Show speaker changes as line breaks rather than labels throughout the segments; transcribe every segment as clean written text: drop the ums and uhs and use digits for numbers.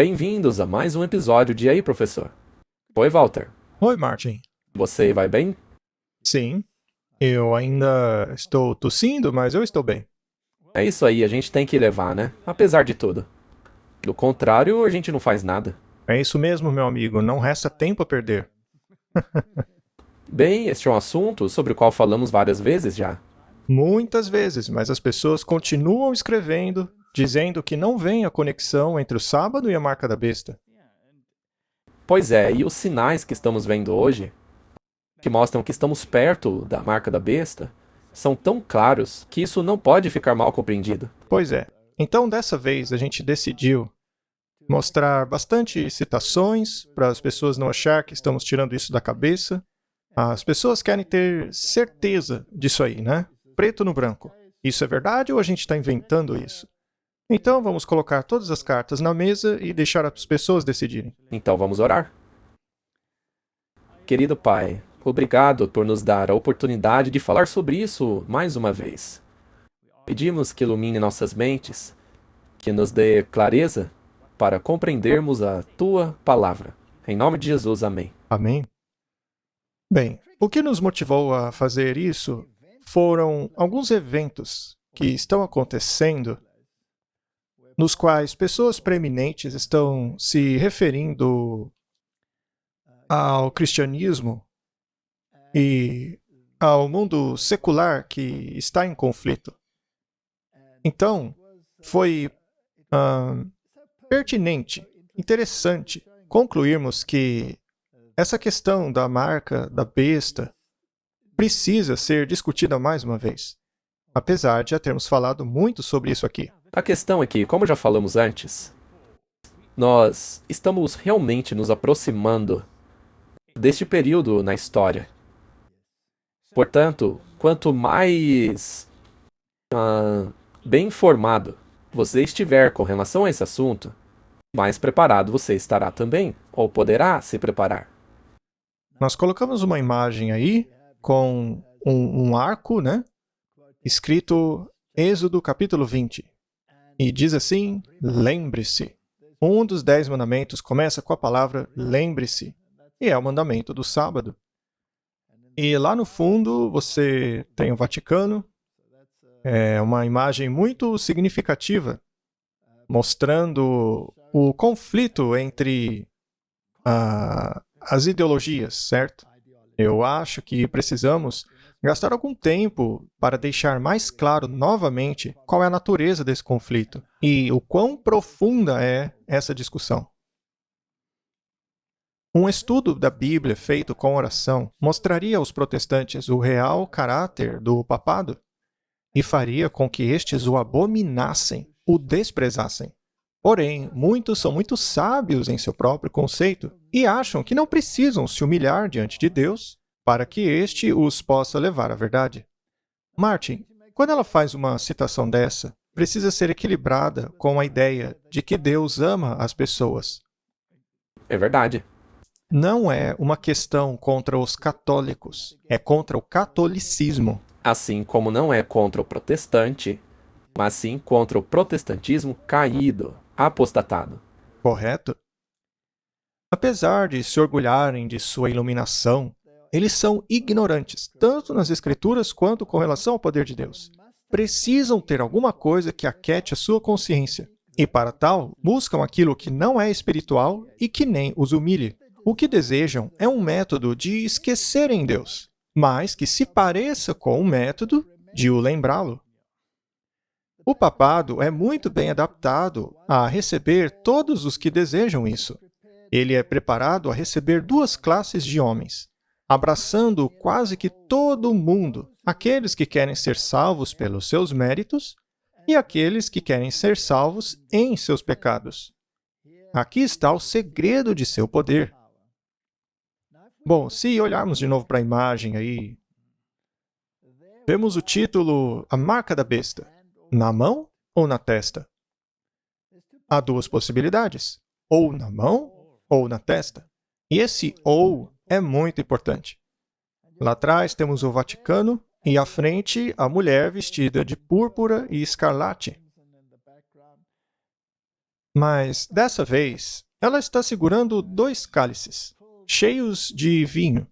Bem-vindos a mais um episódio de Aí, Professor. Oi, Walter.
Oi, Martin.
Você vai bem?
Sim, eu ainda estou tossindo, mas eu estou bem.
É isso aí, a gente tem que levar, né? Apesar de tudo. Do contrário, a gente não faz nada.
É isso mesmo, meu amigo, não resta tempo a perder.
Bem, este é um assunto sobre o qual falamos várias vezes já.
Muitas vezes, mas as pessoas continuam escrevendo, dizendo que não vem a conexão entre o sábado e a marca da besta.
Pois é, e os sinais que estamos vendo hoje, que mostram que estamos perto da marca da besta, são tão claros que isso não pode ficar mal compreendido.
Pois é. Então, dessa vez, a gente decidiu mostrar bastante citações para as pessoas não achar que estamos tirando isso da cabeça. As pessoas querem ter certeza disso aí, né? Preto no branco. Isso é verdade ou a gente está inventando isso? Então vamos colocar todas as cartas na mesa e deixar as pessoas decidirem.
Então vamos orar. Querido Pai, obrigado por nos dar a oportunidade de falar sobre isso mais uma vez. Pedimos que ilumine nossas mentes, que nos dê clareza para compreendermos a Tua palavra. Em nome de Jesus, amém.
Amém? Bem, o que nos motivou a fazer isso foram alguns eventos que estão acontecendo nos quais pessoas preeminentes estão se referindo ao cristianismo e ao mundo secular que está em conflito. Então, foi pertinente, interessante concluirmos que essa questão da marca da besta precisa ser discutida mais uma vez, apesar de já termos falado muito sobre isso aqui.
A questão é que, como já falamos antes, nós estamos realmente nos aproximando deste período na história. Portanto, quanto mais bem informado você estiver com relação a esse assunto, mais preparado você estará também, ou poderá se preparar.
Nós colocamos uma imagem aí com um arco, né? Escrito Êxodo capítulo 20. E diz assim: lembre-se. Um dos 10 mandamentos começa com a palavra lembre-se. E é o mandamento do sábado. E lá no fundo você tem o Vaticano. É uma imagem muito significativa, mostrando o conflito entre as ideologias, certo? Eu acho que precisamos gastar algum tempo para deixar mais claro novamente qual é a natureza desse conflito e o quão profunda é essa discussão. Um estudo da Bíblia feito com oração mostraria aos protestantes o real caráter do papado e faria com que estes o abominassem, o desprezassem. Porém, muitos são muito sábios em seu próprio conceito e acham que não precisam se humilhar diante de Deus para que este os possa levar à verdade. Martin, quando ela faz uma citação dessa, precisa ser equilibrada com a ideia de que Deus ama as pessoas.
É verdade.
Não é uma questão contra os católicos, é contra o catolicismo.
Assim como não é contra o protestante, mas sim contra o protestantismo caído, apostatado.
Correto? Apesar de se orgulharem de sua iluminação, eles são ignorantes, tanto nas Escrituras quanto com relação ao poder de Deus. Precisam ter alguma coisa que aquete a sua consciência. E para tal, buscam aquilo que não é espiritual e que nem os humilhe. O que desejam é um método de esquecerem Deus, mas que se pareça com o método de o lembrá-lo. O papado é muito bem adaptado a receber todos os que desejam isso. Ele é preparado a receber duas classes de homens, abraçando quase que todo mundo, aqueles que querem ser salvos pelos seus méritos e aqueles que querem ser salvos em seus pecados. Aqui está o segredo de seu poder. Bom, se olharmos de novo para a imagem aí, vemos o título A Marca da Besta. Na mão ou na testa? Há duas possibilidades, ou na mão ou na testa. E esse ou é muito importante. Lá atrás temos o Vaticano e à frente a mulher vestida de púrpura e escarlate. Mas, dessa vez, ela está segurando 2 cálices, cheios de vinho.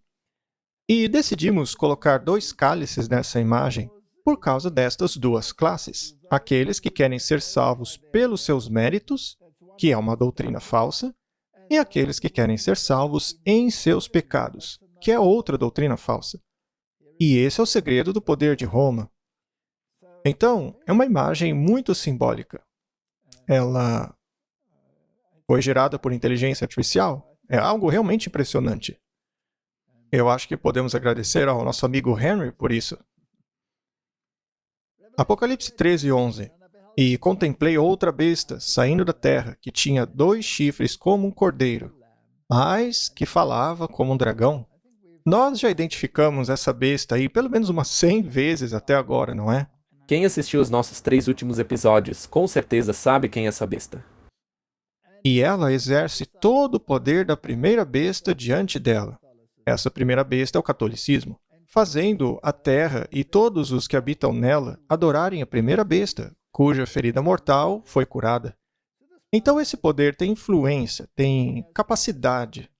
E decidimos colocar 2 cálices nessa imagem por causa destas 2 classes. Aqueles que querem ser salvos pelos seus méritos, que é uma doutrina falsa, e aqueles que querem ser salvos em seus pecados, que é outra doutrina falsa. E esse é o segredo do poder de Roma. Então, é uma imagem muito simbólica. Ela foi gerada por inteligência artificial. É algo realmente impressionante. Eu acho que podemos agradecer ao nosso amigo Henry por isso. Apocalipse 13:11. E contemplei outra besta saindo da terra, que tinha 2 chifres como um cordeiro, mas que falava como um dragão. Nós já identificamos essa besta aí pelo menos umas 100 vezes até agora, não é?
Quem assistiu os nossos 3 últimos episódios, com certeza sabe quem é essa besta.
E ela exerce todo o poder da primeira besta diante dela. Essa primeira besta é o catolicismo, fazendo a terra e todos os que habitam nela adorarem a primeira besta, cuja ferida mortal foi curada. Então esse poder tem influência, tem capacidade.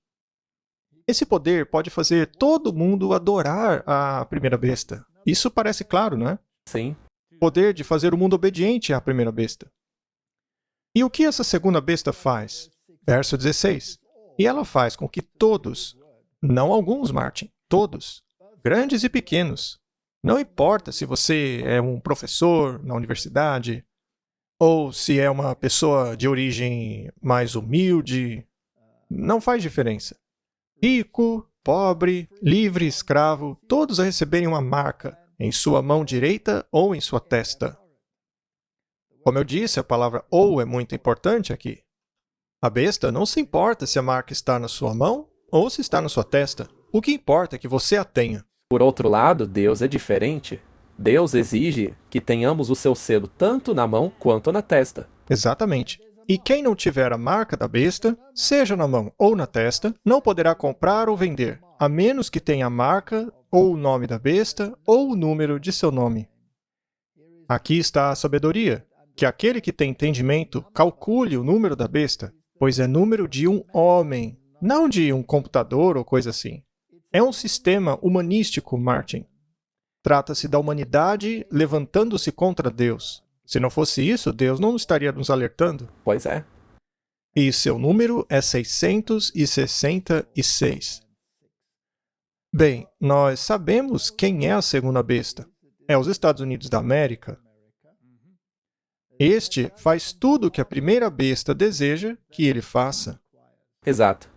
Esse poder pode fazer todo mundo adorar a primeira besta. Isso parece claro, não é?
Sim,
Poder de fazer o mundo obediente à primeira besta. E o que essa segunda besta faz? Verso 16. E ela faz com que todos, não alguns, Martin, todos, grandes e pequenos, não importa se você é um professor na universidade, ou se é uma pessoa de origem mais humilde, não faz diferença. Rico, pobre, livre, escravo, todos a receberem uma marca em sua mão direita ou em sua testa. Como eu disse, a palavra ou é muito importante aqui. A besta não se importa se a marca está na sua mão ou se está na sua testa. O que importa é que você a tenha.
por outro lado, Deus é diferente. Deus exige que tenhamos o seu selo tanto na mão quanto na testa.
Exatamente. E quem não tiver a marca da besta, seja na mão ou na testa, não poderá comprar ou vender, a menos que tenha a marca ou o nome da besta ou o número de seu nome. Aqui está a sabedoria, que aquele que tem entendimento calcule o número da besta, pois é número de um homem, não de um computador ou coisa assim. É um sistema humanístico, Martin. Trata-se da humanidade levantando-se contra Deus. Se não fosse isso, Deus não estaria nos alertando.
Pois é.
E seu número é 666. Bem, nós sabemos quem é a segunda besta. É os Estados Unidos da América. Este faz tudo o que a primeira besta deseja que ele faça.
Exato.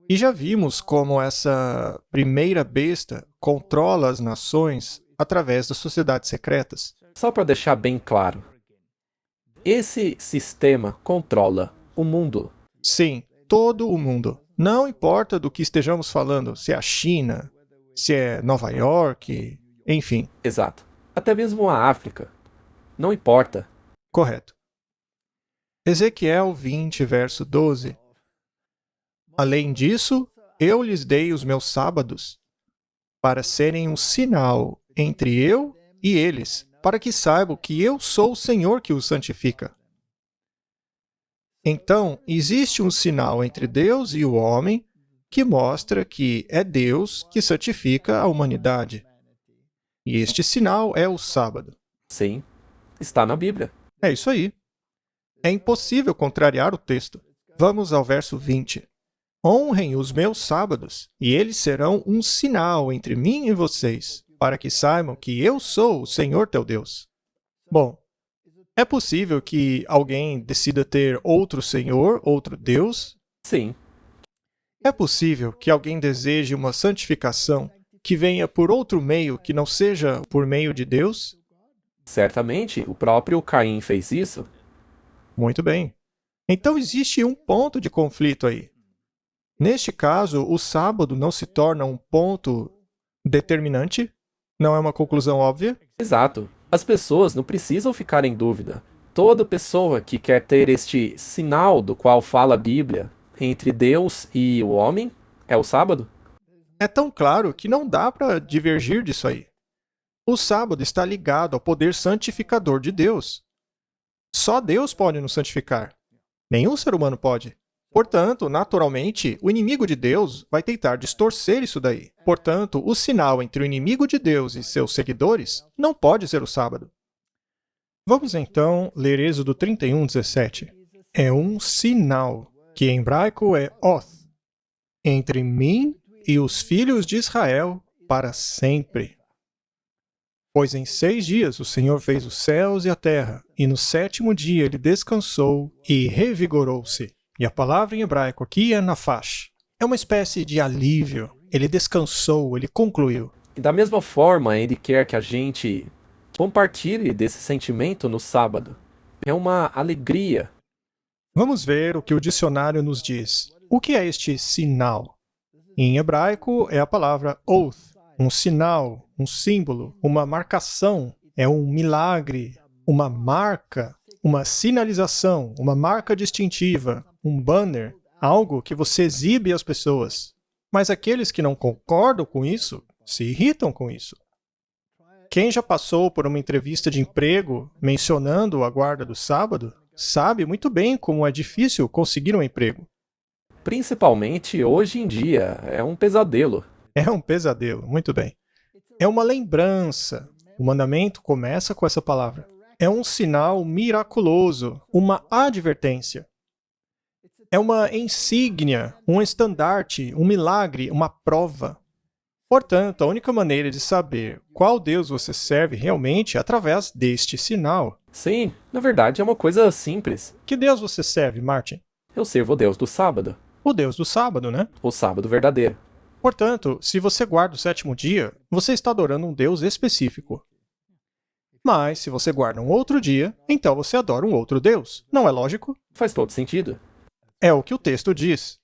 E já vimos como essa primeira besta controla as nações através das sociedades secretas.
Só para deixar bem claro, esse sistema controla o mundo.
Sim, todo o mundo. Não importa do que estejamos falando, se é a China, se é Nova York, enfim.
Exato. Até mesmo a África. Não importa.
Correto. Ezequiel 20, verso 12. Além disso, eu lhes dei os meus sábados para serem um sinal entre eu e eles, para que saibam que eu sou o Senhor que os santifica. Então, existe um sinal entre Deus e o homem que mostra que é Deus que santifica a humanidade. E este sinal é o sábado.
Sim, está na Bíblia.
É isso aí. É impossível contrariar o texto. Vamos ao verso 20. Honrem os meus sábados, e eles serão um sinal entre mim e vocês, para que saibam que eu sou o Senhor teu Deus. Bom, é possível que alguém decida ter outro Senhor, outro Deus?
Sim,
É possível que alguém deseje uma santificação que venha por outro meio que não seja por meio de Deus?
certamente o próprio Caim fez isso.
Muito bem. Então existe um ponto de conflito aí. Neste caso, o sábado não se torna um ponto determinante? Não é uma conclusão óbvia?
Exato. As pessoas não precisam ficar em dúvida. Toda pessoa que quer ter este sinal do qual fala a Bíblia entre Deus e o homem é o sábado.
É tão claro que não dá para divergir disso aí. O sábado está ligado ao poder santificador de Deus. Só Deus pode nos santificar. Nenhum ser humano pode. Portanto, naturalmente, o inimigo de Deus vai tentar distorcer isso daí. Portanto, o sinal entre o inimigo de Deus e seus seguidores não pode ser o sábado. Vamos então ler Êxodo 31:17. É um sinal, que em hebraico é oth, entre mim e os filhos de Israel para sempre. Pois em 6 dias o Senhor fez os céus e a terra, e no 7º dia ele descansou e revigorou-se. E a palavra em hebraico aqui é nafash. É uma espécie de alívio. Ele descansou, ele concluiu.
E da mesma forma, ele quer que a gente compartilhe desse sentimento no sábado. É uma alegria.
Vamos ver o que o dicionário nos diz. O que é este sinal? Em hebraico é a palavra oath, um sinal, um símbolo, uma marcação, é um milagre, uma marca, uma sinalização, uma marca distintiva, um banner, algo que você exibe às pessoas. Mas aqueles que não concordam com isso se irritam com isso. Quem já passou por uma entrevista de emprego mencionando a guarda do sábado, sabe muito bem como é difícil conseguir um emprego.
Principalmente hoje em dia, é um pesadelo.
É um pesadelo, muito bem. É uma lembrança. O mandamento começa com essa palavra. É um sinal miraculoso, uma advertência. É uma insígnia, um estandarte, um milagre, uma prova. Portanto, a única maneira de saber qual Deus você serve realmente é através deste sinal.
Sim, na verdade é uma coisa simples.
Que Deus você serve, Martin?
Eu sirvo o Deus do sábado,
O Deus do sábado, né?
o sábado verdadeiro.
Portanto, se você guarda o 7º dia, você está adorando um Deus específico. Mas, se você guarda um outro dia, então você adora um outro Deus. Não é lógico?
Faz todo sentido.
É o que o texto diz.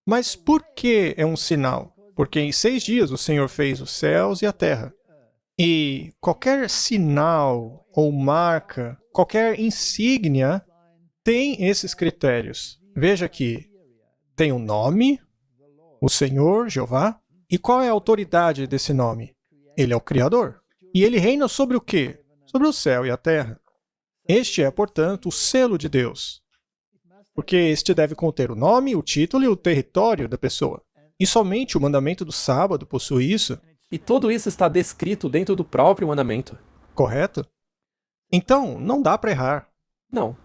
Mas por que é um sinal? Porque em 6 dias o Senhor fez os céus e a terra. E qualquer sinal ou marca, qualquer insígnia, tem esses critérios. Veja aqui, tem um nome, o Senhor, Jeová. E qual é a autoridade desse nome? Ele é o Criador. E ele reina sobre o quê? Sobre o céu e a terra. Este é, portanto, o selo de Deus. Porque este deve conter o nome, o título e o território da pessoa. E somente o mandamento do sábado possui isso,
E tudo isso está descrito dentro do próprio mandamento.
correto? Então, não dá para errar.
Não.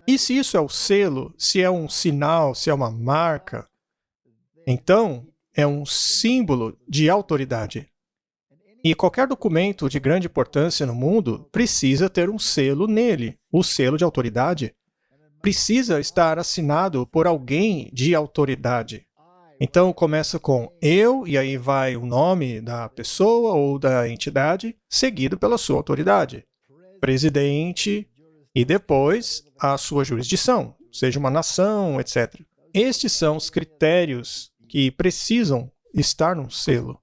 E se isso é o selo, se é um sinal, se é uma marca, então é um símbolo de autoridade. E qualquer documento de grande importância no mundo precisa ter um selo nele. O selo de autoridade precisa estar assinado por alguém de autoridade. Então começa com eu, e aí vai o nome da pessoa ou da entidade, seguido pela sua autoridade. Presidente, e depois a sua jurisdição, seja uma nação, etc. Estes são os critérios que precisam estar num selo.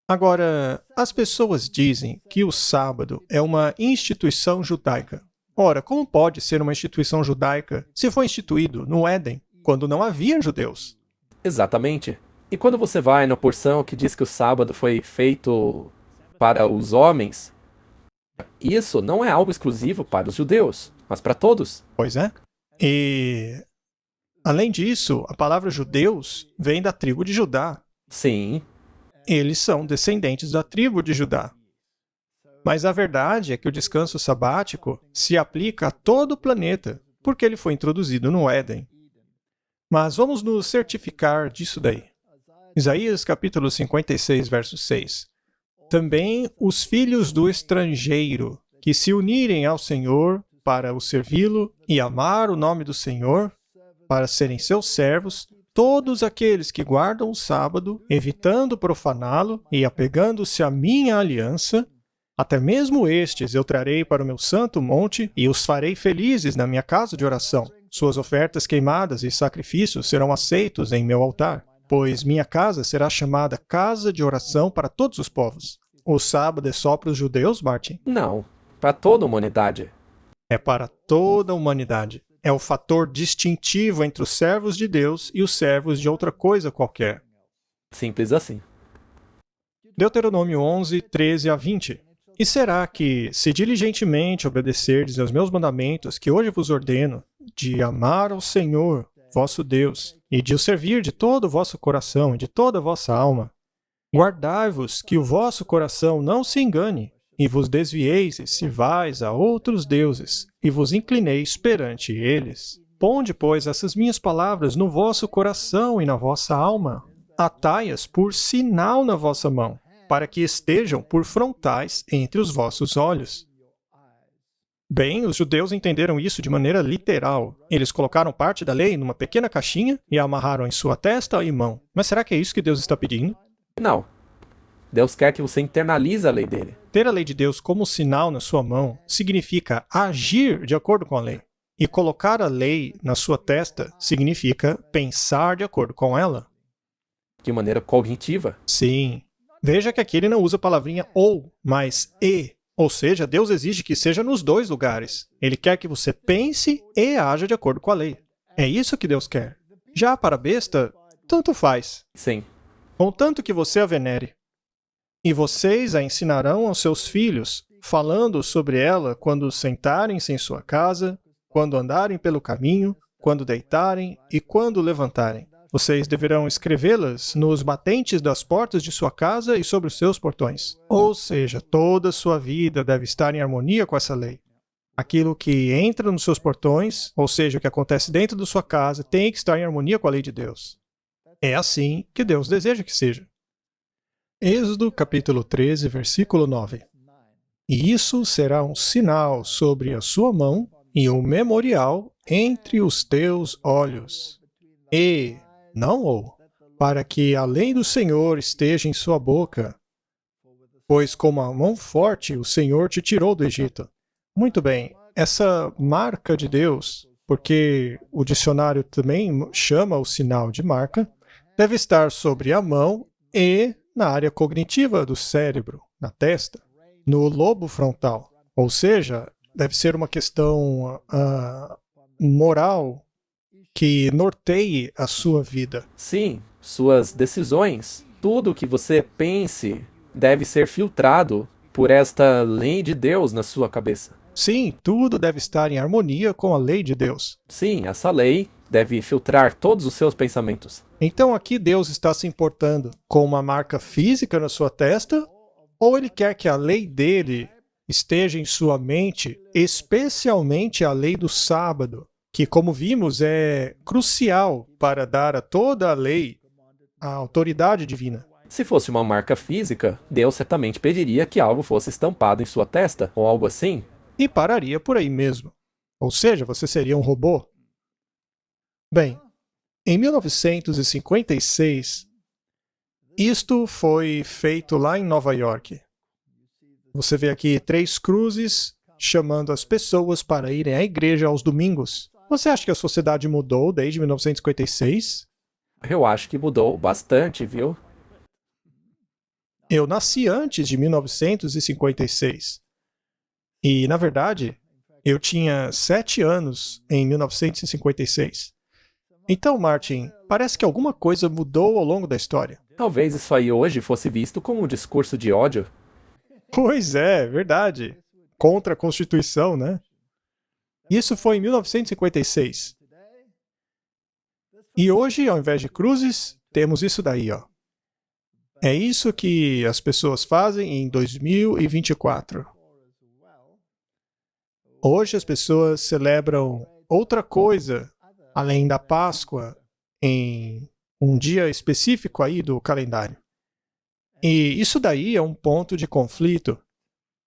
Agora, as pessoas dizem que o sábado é uma instituição judaica. Ora, como pode ser uma instituição judaica se foi instituído no Éden, quando não havia judeus?
Exatamente. E quando você vai na porção que diz que o sábado foi feito para os homens, isso não é algo exclusivo para os judeus, mas para todos.
Pois é. E, além disso, a palavra judeus vem da tribo de Judá.
Sim,
Eles são descendentes da tribo de Judá. Mas a verdade é que o descanso sabático se aplica a todo o planeta, porque ele foi introduzido no Éden. Mas vamos nos certificar disso daí. Isaías capítulo 56, verso 6. Também os filhos do estrangeiro, que se unirem ao Senhor para o servi-lo e amar o nome do Senhor, para serem seus servos, todos aqueles que guardam o sábado, evitando profaná-lo e apegando-se à minha aliança, até mesmo estes eu trarei para o meu santo monte e os farei felizes na minha casa de oração. Suas ofertas queimadas e sacrifícios serão aceitos em meu altar, pois minha casa será chamada casa de oração para todos os povos. O sábado é só para os judeus, Martin?
não, para toda a humanidade.
É para toda a humanidade. É o fator distintivo entre os servos de Deus e os servos de outra coisa qualquer.
Simples assim.
Deuteronômio 11, 13 a 20. E será que, se diligentemente obedecerdes aos meus mandamentos, que hoje vos ordeno, de amar ao Senhor, vosso Deus, e de o servir de todo o vosso coração e de toda a vossa alma, guardai-vos que o vosso coração não se engane, e vos desvieis e sirvais a outros deuses, e vos inclineis perante eles. Ponde, pois, essas minhas palavras no vosso coração e na vossa alma. Atai-as por sinal na vossa mão, para que estejam por frontais entre os vossos olhos. Bem, os judeus entenderam isso de maneira literal. Eles colocaram parte da lei numa pequena caixinha e a amarraram em sua testa e mão. Mas será que é isso que Deus está pedindo?
Não. Deus quer que você internalize a lei dele.
Ter a lei de Deus como sinal na sua mão significa agir de acordo com a lei. E colocar a lei na sua testa significa pensar de acordo com ela.
De maneira cognitiva.
Sim. Veja que aqui ele não usa a palavrinha ou, mas e. Ou seja, Deus exige que seja nos dois lugares. Ele quer que você pense e haja de acordo com a lei. É isso que Deus quer. Já para a besta, tanto faz.
Sim.
Contanto que você a venere. E vocês a ensinarão aos seus filhos, falando sobre ela quando sentarem-se em sua casa, quando andarem pelo caminho, quando deitarem e quando levantarem. Vocês deverão escrevê-las nos batentes das portas de sua casa e sobre os seus portões. Ou seja, toda a sua vida deve estar em harmonia com essa lei. Aquilo que entra nos seus portões, ou seja, o que acontece dentro da sua casa, tem que estar em harmonia com a lei de Deus. É assim que Deus deseja que seja. Êxodo capítulo 13, versículo 9. E isso será um sinal sobre a sua mão e um memorial entre os teus olhos. E não ou, para que a lei do Senhor esteja em sua boca, pois com a mão forte o Senhor te tirou do Egito. Muito bem, essa marca de Deus, porque o dicionário também chama o sinal de marca, deve estar sobre a mão e na área cognitiva do cérebro, na testa, no lobo frontal. Ou seja, deve ser uma questão moral que norteie a sua vida.
Sim, suas decisões, tudo que você pense deve ser filtrado por esta lei de Deus na sua cabeça.
Sim, tudo deve estar em harmonia com a lei de Deus.
Sim, essa lei deve filtrar todos os seus pensamentos.
Então aqui Deus está se importando com uma marca física na sua testa, ou Ele quer que a lei dele esteja em sua mente, especialmente a lei do sábado, que, como vimos, é crucial para dar a toda a lei a autoridade divina.
Se fosse uma marca física, Deus certamente pediria que algo fosse estampado em sua testa, ou algo assim.
E pararia por aí mesmo. Ou seja, você seria um robô. Bem, em 1956, isto foi feito lá em Nova York. Você vê aqui 3 cruzes chamando as pessoas para irem à igreja aos domingos. Você acha que a sociedade mudou desde 1956?
Eu acho que mudou bastante, viu?
Eu nasci antes de 1956. E, na verdade, eu tinha 7 anos em 1956. Então, Martin, parece que alguma coisa mudou ao longo da história.
Talvez isso aí hoje fosse visto como um discurso de ódio.
Pois é, verdade. Contra a Constituição, né? Isso foi em 1956. E hoje, ao invés de cruzes, temos isso daí, ó. É isso que as pessoas fazem em 2024. Hoje as pessoas celebram outra coisa, além da Páscoa, em um dia específico aí do calendário. E isso daí é um ponto de conflito.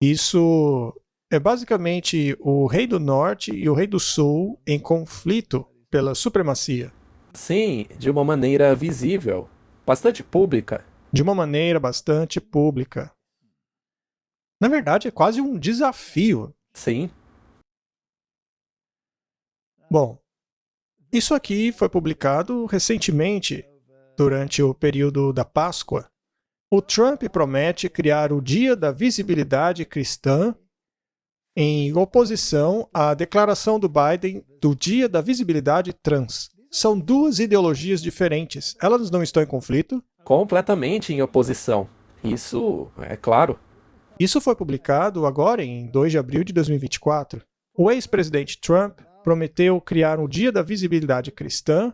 Isso é basicamente o rei do norte e o rei do sul em conflito pela supremacia.
Sim, de uma maneira visível, bastante pública.
De uma maneira bastante pública. Na verdade, é quase um desafio.
Sim.
Bom, isso aqui foi publicado recentemente, durante o período da Páscoa. O Trump promete criar o Dia da Visibilidade Cristã em oposição à declaração do Biden do Dia da Visibilidade Trans. São 2 ideologias diferentes. Elas não estão em conflito?
Completamente em oposição. Isso é claro.
Isso foi publicado agora em 2 de abril de 2024. O ex-presidente Trump prometeu criar o Dia da Visibilidade Cristã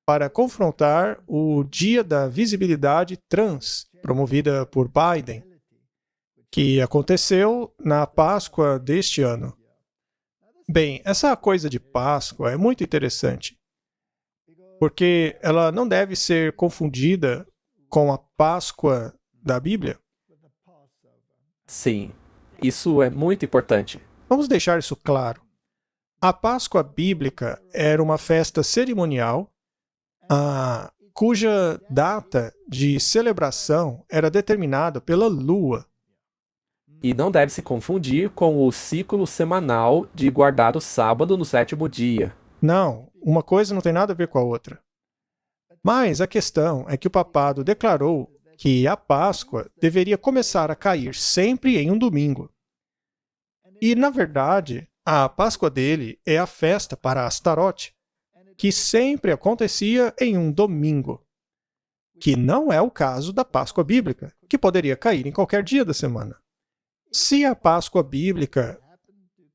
para confrontar o Dia da Visibilidade Trans, promovida por Biden, que aconteceu na Páscoa deste ano. Bem, essa coisa de Páscoa é muito interessante, porque ela não deve ser confundida com a Páscoa da Bíblia.
Sim, isso é muito importante.
Vamos deixar isso claro. A Páscoa bíblica era uma festa cerimonial cuja data de celebração era determinada pela lua.
E não deve se confundir com o ciclo semanal de guardar o sábado no 7º dia.
Não, uma coisa não tem nada a ver com a outra. Mas a questão é que o papado declarou que a Páscoa deveria começar a cair sempre em um domingo. E, na verdade, a Páscoa dele é a festa para Astarote, que sempre acontecia em um domingo, que não é o caso da Páscoa bíblica, que poderia cair em qualquer dia da semana. Se a Páscoa bíblica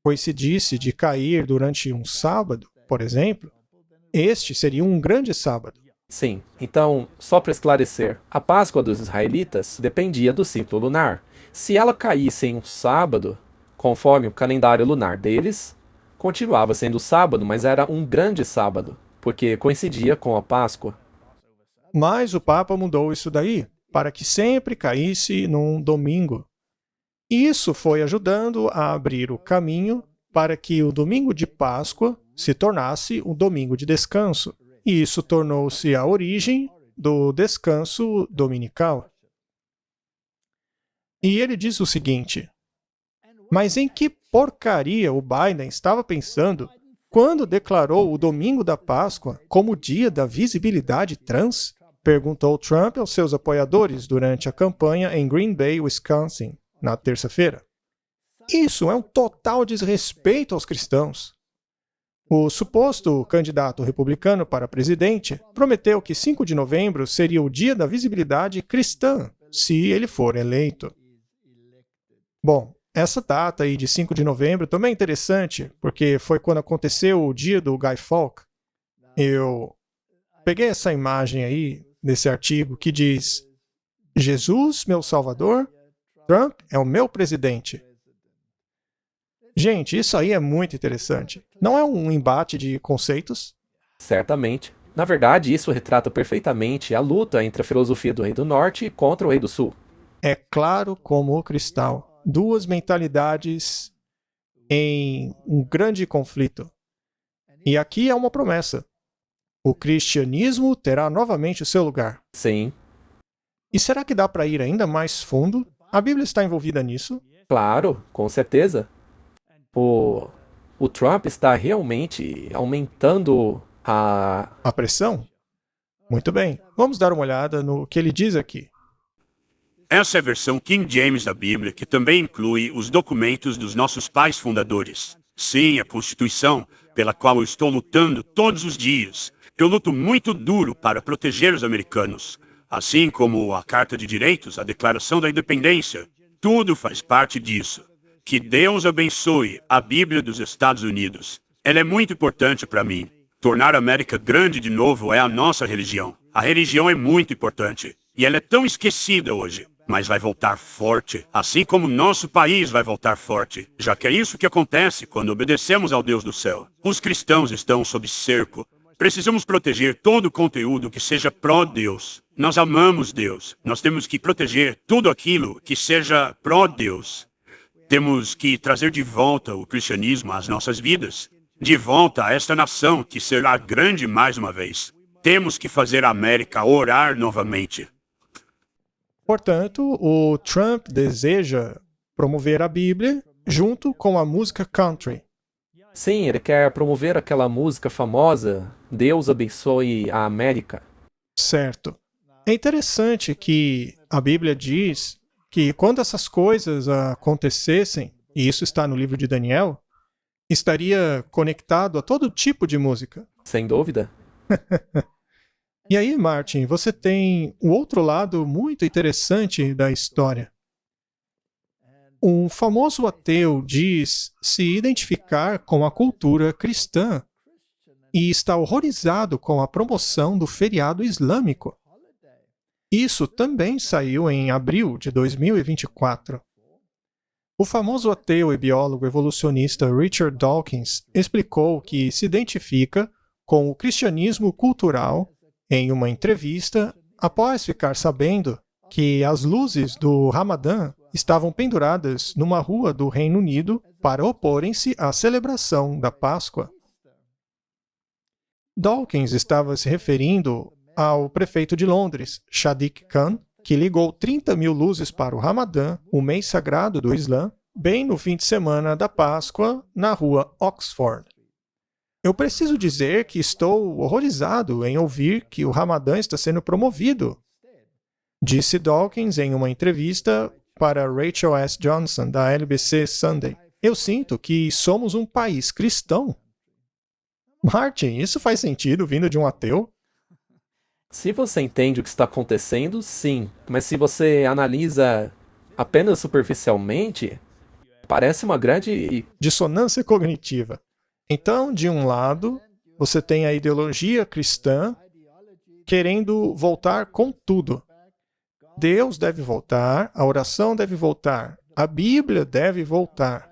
coincidisse de cair durante um sábado, por exemplo, este seria um grande sábado.
Sim, então, só para esclarecer, a Páscoa dos israelitas dependia do ciclo lunar. Se ela caísse em um sábado, conforme o calendário lunar deles, continuava sendo sábado, mas era um grande sábado, porque coincidia com a Páscoa.
Mas o Papa mudou isso daí, para que sempre caísse num domingo. Isso foi ajudando a abrir o caminho para que o domingo de Páscoa se tornasse um domingo de descanso. E isso tornou-se a origem do descanso dominical. E ele diz o seguinte: mas em que porcaria o Biden estava pensando quando declarou o domingo da Páscoa como dia da visibilidade trans? Perguntou Trump aos seus apoiadores durante a campanha em Green Bay, Wisconsin, na terça-feira. Isso é um total desrespeito aos cristãos. O suposto candidato republicano para presidente prometeu que 5 de novembro seria o dia da visibilidade cristã, se ele for eleito. Bom, essa data aí de 5 de novembro também é interessante, porque foi quando aconteceu o dia do Guy Fawkes. Eu peguei essa imagem aí, desse artigo, que diz: Jesus, meu salvador, Trump é o meu presidente. Gente, isso aí é muito interessante. Não é um embate de conceitos?
Certamente. Na verdade, isso retrata perfeitamente a luta entre a filosofia do Rei do Norte contra o Rei do Sul.
É claro como o cristal. Duas mentalidades em um grande conflito. E aqui é uma promessa. O cristianismo terá novamente o seu lugar.
Sim,
E será que dá para ir ainda mais fundo? A Bíblia está envolvida nisso?
claro, com certeza. O Trump está realmente aumentando
A pressão? Muito bem. Vamos dar uma olhada no que ele diz aqui.
Essa é a versão King James da Bíblia, que também inclui os documentos dos nossos pais fundadores. Sim, a Constituição, pela qual eu estou lutando todos os dias. Eu luto muito duro para proteger os americanos. Assim como a Carta de Direitos, a Declaração da Independência. Tudo faz parte disso. Que Deus abençoe a Bíblia dos Estados Unidos. Ela é muito importante para mim. Tornar a América grande de novo é a nossa religião. A religião é muito importante. E ela é tão esquecida hoje. Mas vai voltar forte, assim como nosso país vai voltar forte, já que é isso que acontece quando obedecemos ao Deus do céu. Os cristãos estão sob cerco. Precisamos proteger todo o conteúdo que seja pró-Deus. Nós amamos Deus. Nós temos que proteger tudo aquilo que seja pró-Deus. Temos que trazer de volta o cristianismo às nossas vidas. De volta a esta nação que será grande mais uma vez. Temos que fazer a América orar novamente.
Portanto, o Trump deseja promover a Bíblia junto com a música country.
Sim, ele quer promover aquela música famosa, Deus abençoe a América.
Certo. É interessante que a Bíblia diz que quando essas coisas acontecessem, e isso está no livro de Daniel, estaria conectado a todo tipo de música.
Sem dúvida.
E aí, Martin, você tem um outro lado muito interessante da história. Um famoso ateu diz se identificar com a cultura cristã e está horrorizado com a promoção do feriado islâmico. Isso também saiu em abril de 2024. O famoso ateu e biólogo evolucionista Richard Dawkins explicou que se identifica com o cristianismo cultural em uma entrevista após ficar sabendo que as luzes do Ramadã estavam penduradas numa rua do Reino Unido para oporem-se à celebração da Páscoa. Dawkins estava se referindo ao prefeito de Londres, Sadiq Khan, que ligou 30 mil luzes para o Ramadã, o mês sagrado do Islã, bem no fim de semana da Páscoa, na rua Oxford. Eu preciso dizer que estou horrorizado em ouvir que o Ramadã está sendo promovido, disse Dawkins em uma entrevista para Rachel S. Johnson, da LBC Sunday. Eu sinto que somos um país cristão. Martin, isso faz sentido vindo de um ateu?
Se você entende o que está acontecendo, sim. Mas se você analisa apenas superficialmente, parece uma grande
dissonância cognitiva. Então, de um lado, você tem a ideologia cristã querendo voltar com tudo. Deus deve voltar, a oração deve voltar, a Bíblia deve voltar.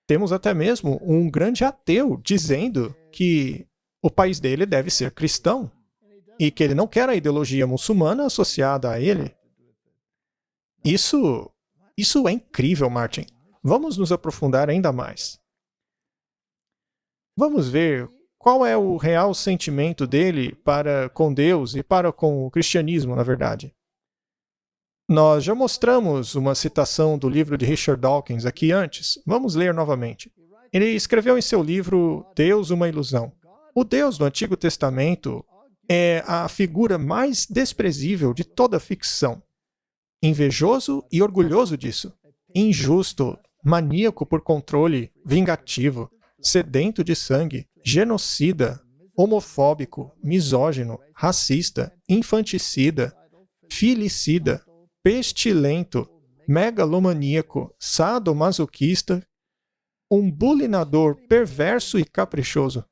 Temos até mesmo um grande ateu dizendo que o país dele deve ser cristão e que ele não quer a ideologia muçulmana associada a ele. Isso é incrível, Martin. Vamos nos aprofundar ainda mais. Vamos ver qual é o real sentimento dele para com Deus e para com o cristianismo, na verdade. Nós já mostramos uma citação do livro de Richard Dawkins aqui antes. Vamos ler novamente. Ele escreveu em seu livro Deus, uma ilusão. O Deus do Antigo Testamento é a figura mais desprezível de toda a ficção. Invejoso e orgulhoso disso. Injusto, maníaco por controle, vingativo, sedento de sangue, genocida, homofóbico, misógino, racista, infanticida, filicida, pestilento, megalomaníaco, sadomasoquista, um bulinador perverso e caprichoso.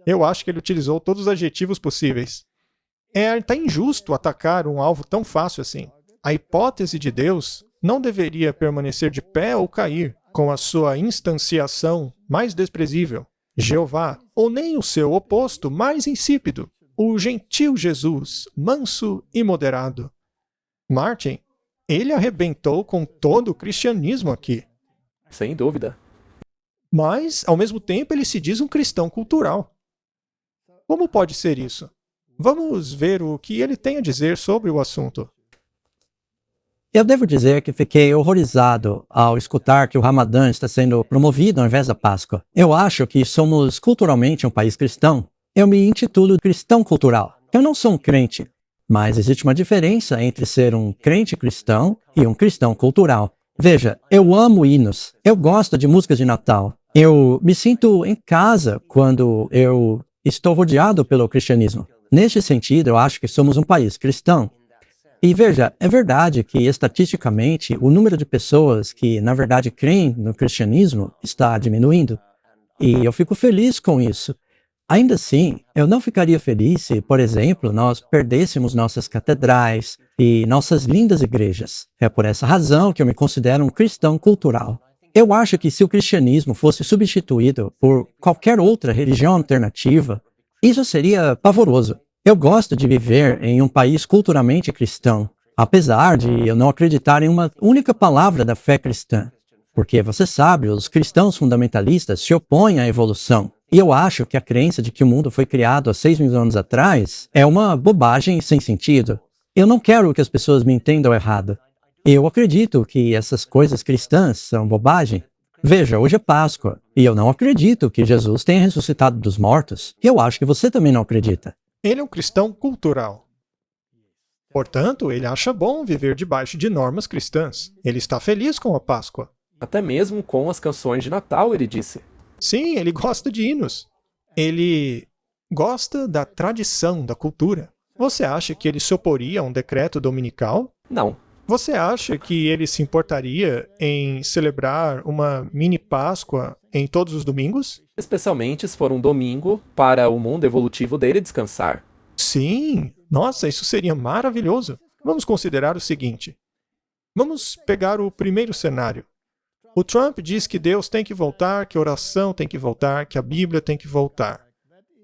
Eu acho que ele utilizou todos os adjetivos possíveis. Tá injusto atacar um alvo tão fácil assim. A hipótese de Deus não deveria permanecer de pé ou cair com a sua instanciação mais desprezível, Jeová, ou nem o seu oposto mais insípido, o gentil Jesus, manso e moderado. Martin, ele arrebentou com todo o cristianismo aqui.
Sem dúvida.
Mas, ao mesmo tempo, ele se diz um cristão cultural. Como pode ser isso? Vamos ver o que ele tem a dizer sobre o assunto.
Eu devo dizer que fiquei horrorizado ao escutar que o Ramadã está sendo promovido ao invés da Páscoa. Eu acho que somos culturalmente um país cristão. Eu me intitulo cristão cultural. Eu não sou um crente, mas existe uma diferença entre ser um crente cristão e um cristão cultural. Veja, eu amo hinos, eu gosto de músicas de Natal. Eu me sinto em casa quando eu estou rodeado pelo cristianismo. Neste sentido, eu acho que somos um país cristão. E veja, é verdade que estatisticamente o número de pessoas que na verdade creem no cristianismo está diminuindo. E eu fico feliz com isso. Ainda assim, eu não ficaria feliz se, por exemplo, nós perdêssemos nossas catedrais e nossas lindas igrejas. É por essa razão que eu me considero um cristão cultural. Eu acho que se o cristianismo fosse substituído por qualquer outra religião alternativa, isso seria pavoroso. Eu gosto de viver em um país culturalmente cristão, apesar de eu não acreditar em uma única palavra da fé cristã. Porque, você sabe, os cristãos fundamentalistas se opõem à evolução. E eu acho que a crença de que o mundo foi criado há 6 mil anos atrás é uma bobagem sem sentido. Eu não quero que as pessoas me entendam errado. Eu acredito que essas coisas cristãs são bobagem. Veja, hoje é Páscoa, e eu não acredito que Jesus tenha ressuscitado dos mortos. E eu acho que você também não acredita.
Ele é um cristão cultural. Portanto, ele acha bom viver debaixo de normas cristãs. Ele está feliz com a Páscoa.
Até mesmo com as canções de Natal, ele disse.
Sim, ele gosta de hinos. Ele gosta da tradição, da cultura. Você acha que ele se oporia a um decreto dominical?
Não.
Você acha que ele se importaria em celebrar uma mini Páscoa em todos os domingos?
Especialmente se for um domingo para o mundo evolutivo dele descansar.
Sim! Nossa, isso seria maravilhoso! Vamos considerar o seguinte. Vamos pegar o primeiro cenário. O Trump diz que Deus tem que voltar, que a oração tem que voltar, que a Bíblia tem que voltar.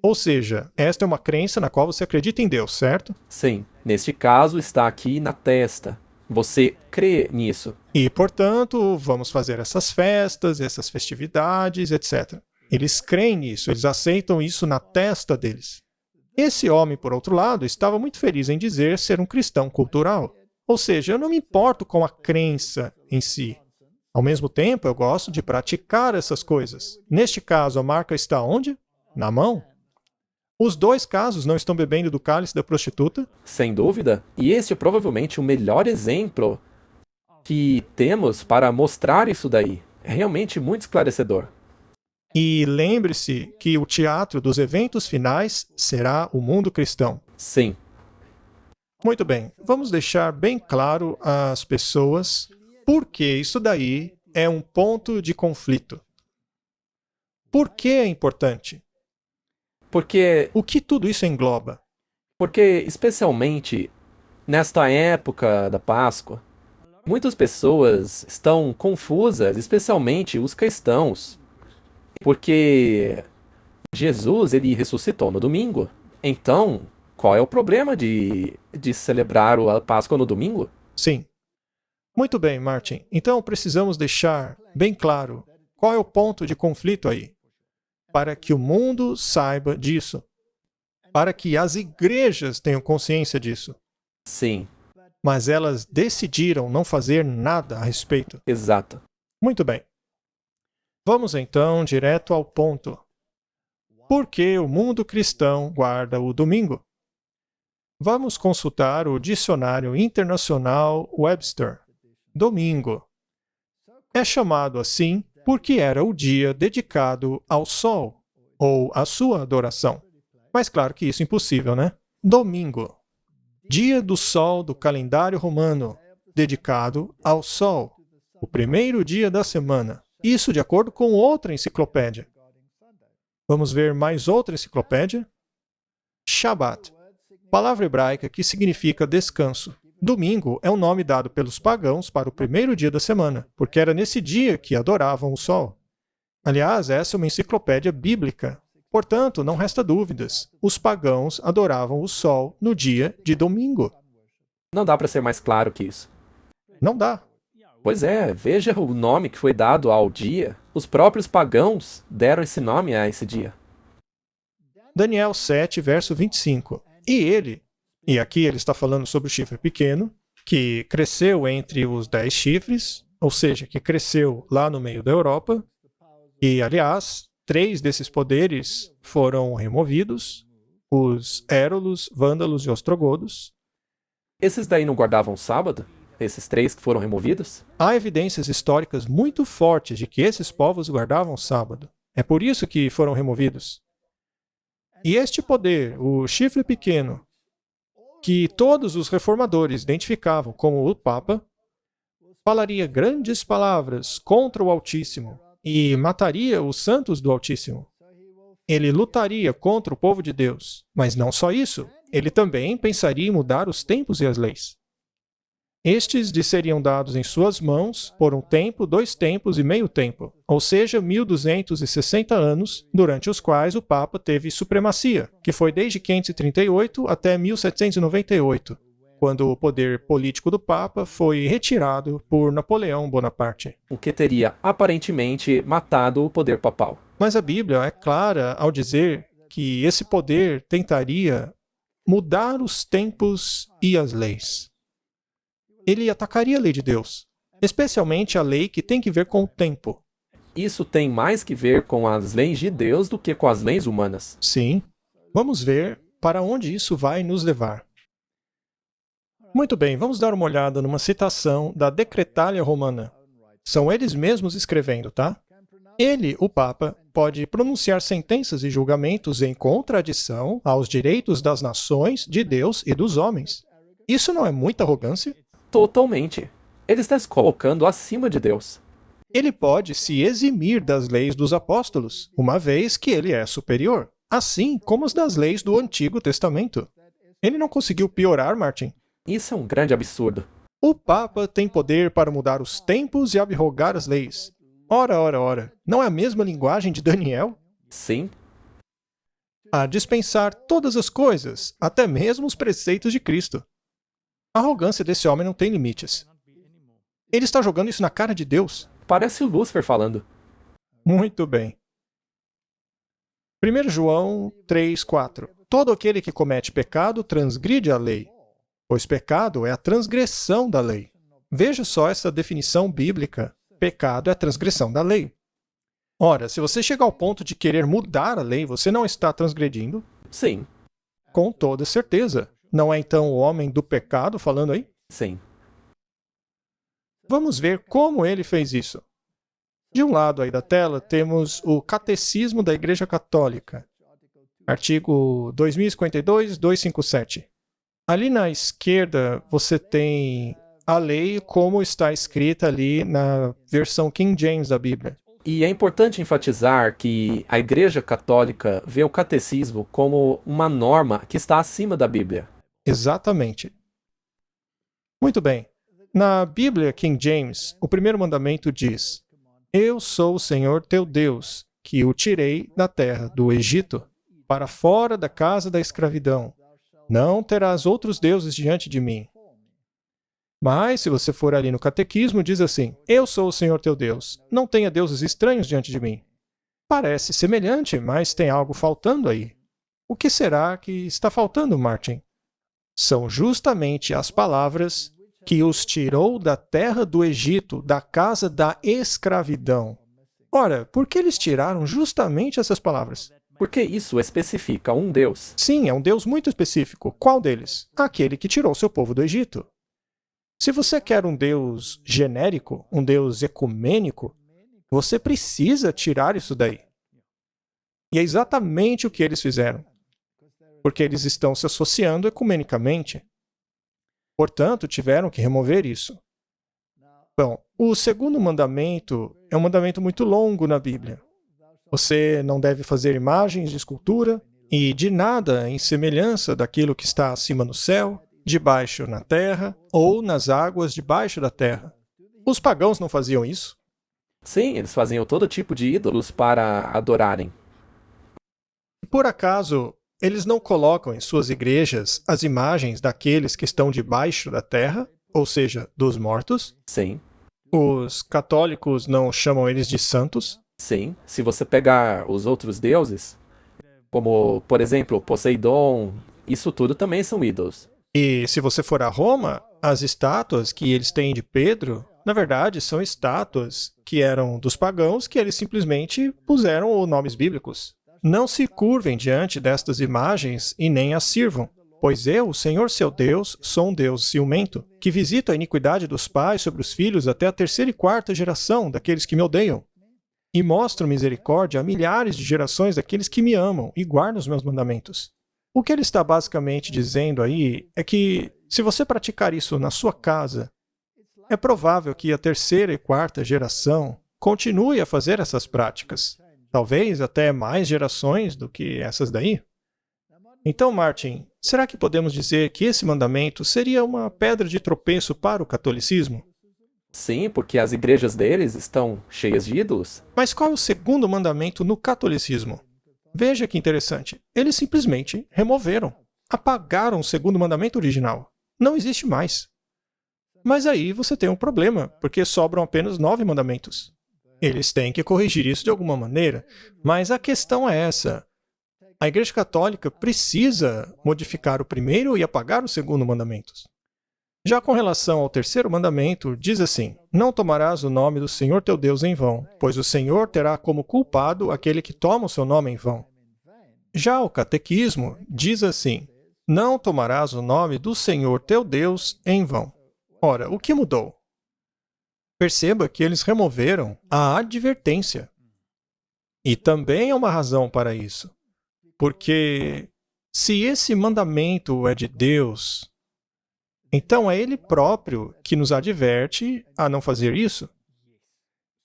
Ou seja, esta é uma crença na qual você acredita em Deus, certo?
Sim, neste caso está aqui na testa. Você crê nisso.
E, portanto, vamos fazer essas festas, essas festividades, etc. Eles creem nisso, eles aceitam isso na testa deles. Esse homem, por outro lado, estava muito feliz em dizer ser um cristão cultural. Ou seja, eu não me importo com a crença em si. Ao mesmo tempo, eu gosto de praticar essas coisas. Neste caso, a marca está onde? Na mão. Os dois casos não estão bebendo do cálice da prostituta?
Sem dúvida. E este é provavelmente o melhor exemplo que temos para mostrar isso daí. É realmente muito esclarecedor.
E lembre-se que o teatro dos eventos finais será o mundo cristão.
Sim.
Muito bem, vamos deixar bem claro às pessoas por que isso daí é um ponto de conflito. Por que é importante?
Porque
O que tudo isso engloba?
especialmente nesta época da Páscoa, muitas pessoas estão confusas, especialmente os cristãos, porque Jesus ele ressuscitou no domingo. Então, qual é o problema de celebrar a Páscoa no domingo?
Sim. Muito bem, Martin. Então precisamos deixar bem claro qual é o ponto de conflito aí, para que o mundo saiba disso, para que as igrejas tenham consciência disso.
Sim,
Mas elas decidiram não fazer nada a respeito.
exato.
Muito bem. Vamos então direto ao ponto. Por que o mundo cristão guarda o domingo? Vamos consultar o Dicionário Internacional Webster. Domingo. É chamado assim porque era o dia dedicado ao sol, ou à sua adoração. Mas claro que isso é impossível, né? Domingo. Dia do sol do calendário romano, dedicado ao sol. O primeiro dia da semana. Isso de acordo com outra enciclopédia. Vamos ver mais outra enciclopédia. Shabat. Palavra hebraica que significa descanso. Domingo é um nome dado pelos pagãos para o primeiro dia da semana, porque era nesse dia que adoravam o sol. Aliás, essa é uma enciclopédia bíblica. Portanto, não resta dúvidas. Os pagãos adoravam o sol no dia de domingo.
Não dá para ser mais claro que isso.
Não dá.
Pois é, veja o nome que foi dado ao dia. Os próprios pagãos deram esse nome a esse dia.
Daniel 7, verso 25. E aqui ele está falando sobre o chifre pequeno, que cresceu entre os 10 chifres, ou seja, que cresceu lá no meio da Europa, e, aliás, 3 desses poderes foram removidos, os Érolos, Vândalos e Ostrogodos.
Esses daí não guardavam sábado? Esses 3 que foram removidos?
Há evidências históricas muito fortes de que esses povos guardavam sábado. É por isso que foram removidos. E este poder, o chifre pequeno, que todos os reformadores identificavam como o Papa, falaria grandes palavras contra o Altíssimo e mataria os santos do Altíssimo. Ele lutaria contra o povo de Deus, mas não só isso, ele também pensaria em mudar os tempos e as leis. Estes lhe seriam dados em suas mãos por um tempo, 2 tempos e meio tempo, ou seja, 1260 anos, durante os quais o Papa teve supremacia, que foi desde 538 até 1798, quando o poder político do Papa foi retirado por Napoleão Bonaparte.
O que teria aparentemente matado o poder papal.
Mas a Bíblia é clara ao dizer que esse poder tentaria mudar os tempos e as leis. Ele atacaria a lei de Deus, especialmente a lei que tem que ver com o tempo.
Isso tem mais que ver com as leis de Deus do que com as leis humanas.
Sim. Vamos ver para onde isso vai nos levar. Muito bem, vamos dar uma olhada numa citação da Decretália Romana. São eles mesmos escrevendo, tá? Ele, o Papa, pode pronunciar sentenças e julgamentos em contradição aos direitos das nações, de Deus e dos homens. Isso não é muita arrogância?
Totalmente. Ele está se colocando acima de Deus.
Ele pode se eximir das leis dos apóstolos, uma vez que ele é superior, assim como as das leis do Antigo Testamento. Ele não conseguiu piorar, Martin.
Isso é um grande absurdo.
O Papa tem poder para mudar os tempos e abrogar as leis. Ora, ora, ora, não é a mesma linguagem de Daniel?
Sim,
A dispensar todas as coisas, até mesmo os preceitos de Cristo. A arrogância desse homem não tem limites. Ele está jogando isso na cara de Deus.
parece o Lúcifer falando.
Muito bem. 1 João 3,4. Todo aquele que comete pecado transgride a lei, pois pecado é a transgressão da lei. Veja só essa definição bíblica. Pecado é a transgressão da lei. Ora, se você chegar ao ponto de querer mudar a lei, você não está transgredindo?
Sim,
Com toda certeza. Não é então o homem do pecado falando aí?
sim.
Vamos ver como ele fez isso. De um lado aí da tela, temos o Catecismo da Igreja Católica, artigo 2052, 257. Ali na esquerda, você tem a lei como está escrita ali na versão King James da Bíblia.
E é importante enfatizar que a Igreja Católica vê o catecismo como uma norma que está acima da Bíblia.
Exatamente. Muito bem. Na Bíblia King James, o primeiro mandamento diz: Eu sou o Senhor teu Deus, que o tirei da terra do Egito, para fora da casa da escravidão. Não terás outros deuses diante de mim. Mas, se você for ali no catequismo, diz assim: Eu sou o Senhor teu Deus, não tenha deuses estranhos diante de mim. Parece semelhante, mas tem algo faltando aí. O que será que está faltando, Martin? São justamente as palavras que os tirou da terra do Egito, da casa da escravidão. Ora, por que eles tiraram justamente essas palavras?
Porque isso especifica um Deus.
Sim, é um Deus muito específico. Qual deles? Aquele que tirou seu povo do Egito. Se você quer um Deus genérico, um Deus ecumênico, você precisa tirar isso daí. E é exatamente o que eles fizeram. Porque eles estão se associando ecumenicamente. Portanto, tiveram que remover isso. Bom, o segundo mandamento é um mandamento muito longo na Bíblia. Você não deve fazer imagens de escultura e de nada em semelhança daquilo que está acima no céu, debaixo na terra ou nas águas debaixo da terra. Os pagãos não faziam isso?
Sim, eles faziam todo tipo de ídolos para adorarem.
Por acaso, eles não colocam em suas igrejas as imagens daqueles que estão debaixo da terra, ou seja, dos mortos?
Sim,
Os católicos não chamam eles de santos?
sim. Se você pegar os outros deuses, como, por exemplo, Poseidon, isso tudo também são ídolos.
E se você for a Roma, as estátuas que eles têm de Pedro, na verdade, são estátuas que eram dos pagãos que eles simplesmente puseram os nomes bíblicos. Não se curvem diante destas imagens e nem as sirvam, pois eu, o Senhor seu Deus, sou um Deus ciumento, que visito a iniquidade dos pais sobre os filhos até a terceira e quarta geração daqueles que me odeiam, e mostro misericórdia a milhares de gerações daqueles que me amam e guardam os meus mandamentos. O que ele está basicamente dizendo aí é que, se você praticar isso na sua casa, é provável que a terceira e quarta geração continue a fazer essas práticas. Talvez até mais gerações do que essas daí. Então, Martin, será que podemos dizer que esse mandamento seria uma pedra de tropeço para o catolicismo?
Sim, porque as igrejas deles estão cheias de ídolos.
Mas qual é o segundo mandamento no catolicismo? Veja que interessante. Eles simplesmente removeram, apagaram o segundo mandamento original. Não existe mais. Mas aí você tem um problema, porque sobram apenas 9 mandamentos. Eles têm que corrigir isso de alguma maneira, mas a questão é essa. A Igreja Católica precisa modificar o primeiro e apagar o segundo mandamento. Já com relação ao terceiro mandamento, diz assim: Não tomarás o nome do Senhor teu Deus em vão, pois o Senhor terá como culpado aquele que toma o seu nome em vão. Já o catequismo diz assim: Não tomarás o nome do Senhor teu Deus em vão. Ora, o que mudou? Perceba que eles removeram a advertência. E também há uma razão para isso. Porque se esse mandamento é de Deus, Então é Ele próprio que nos adverte a não fazer isso.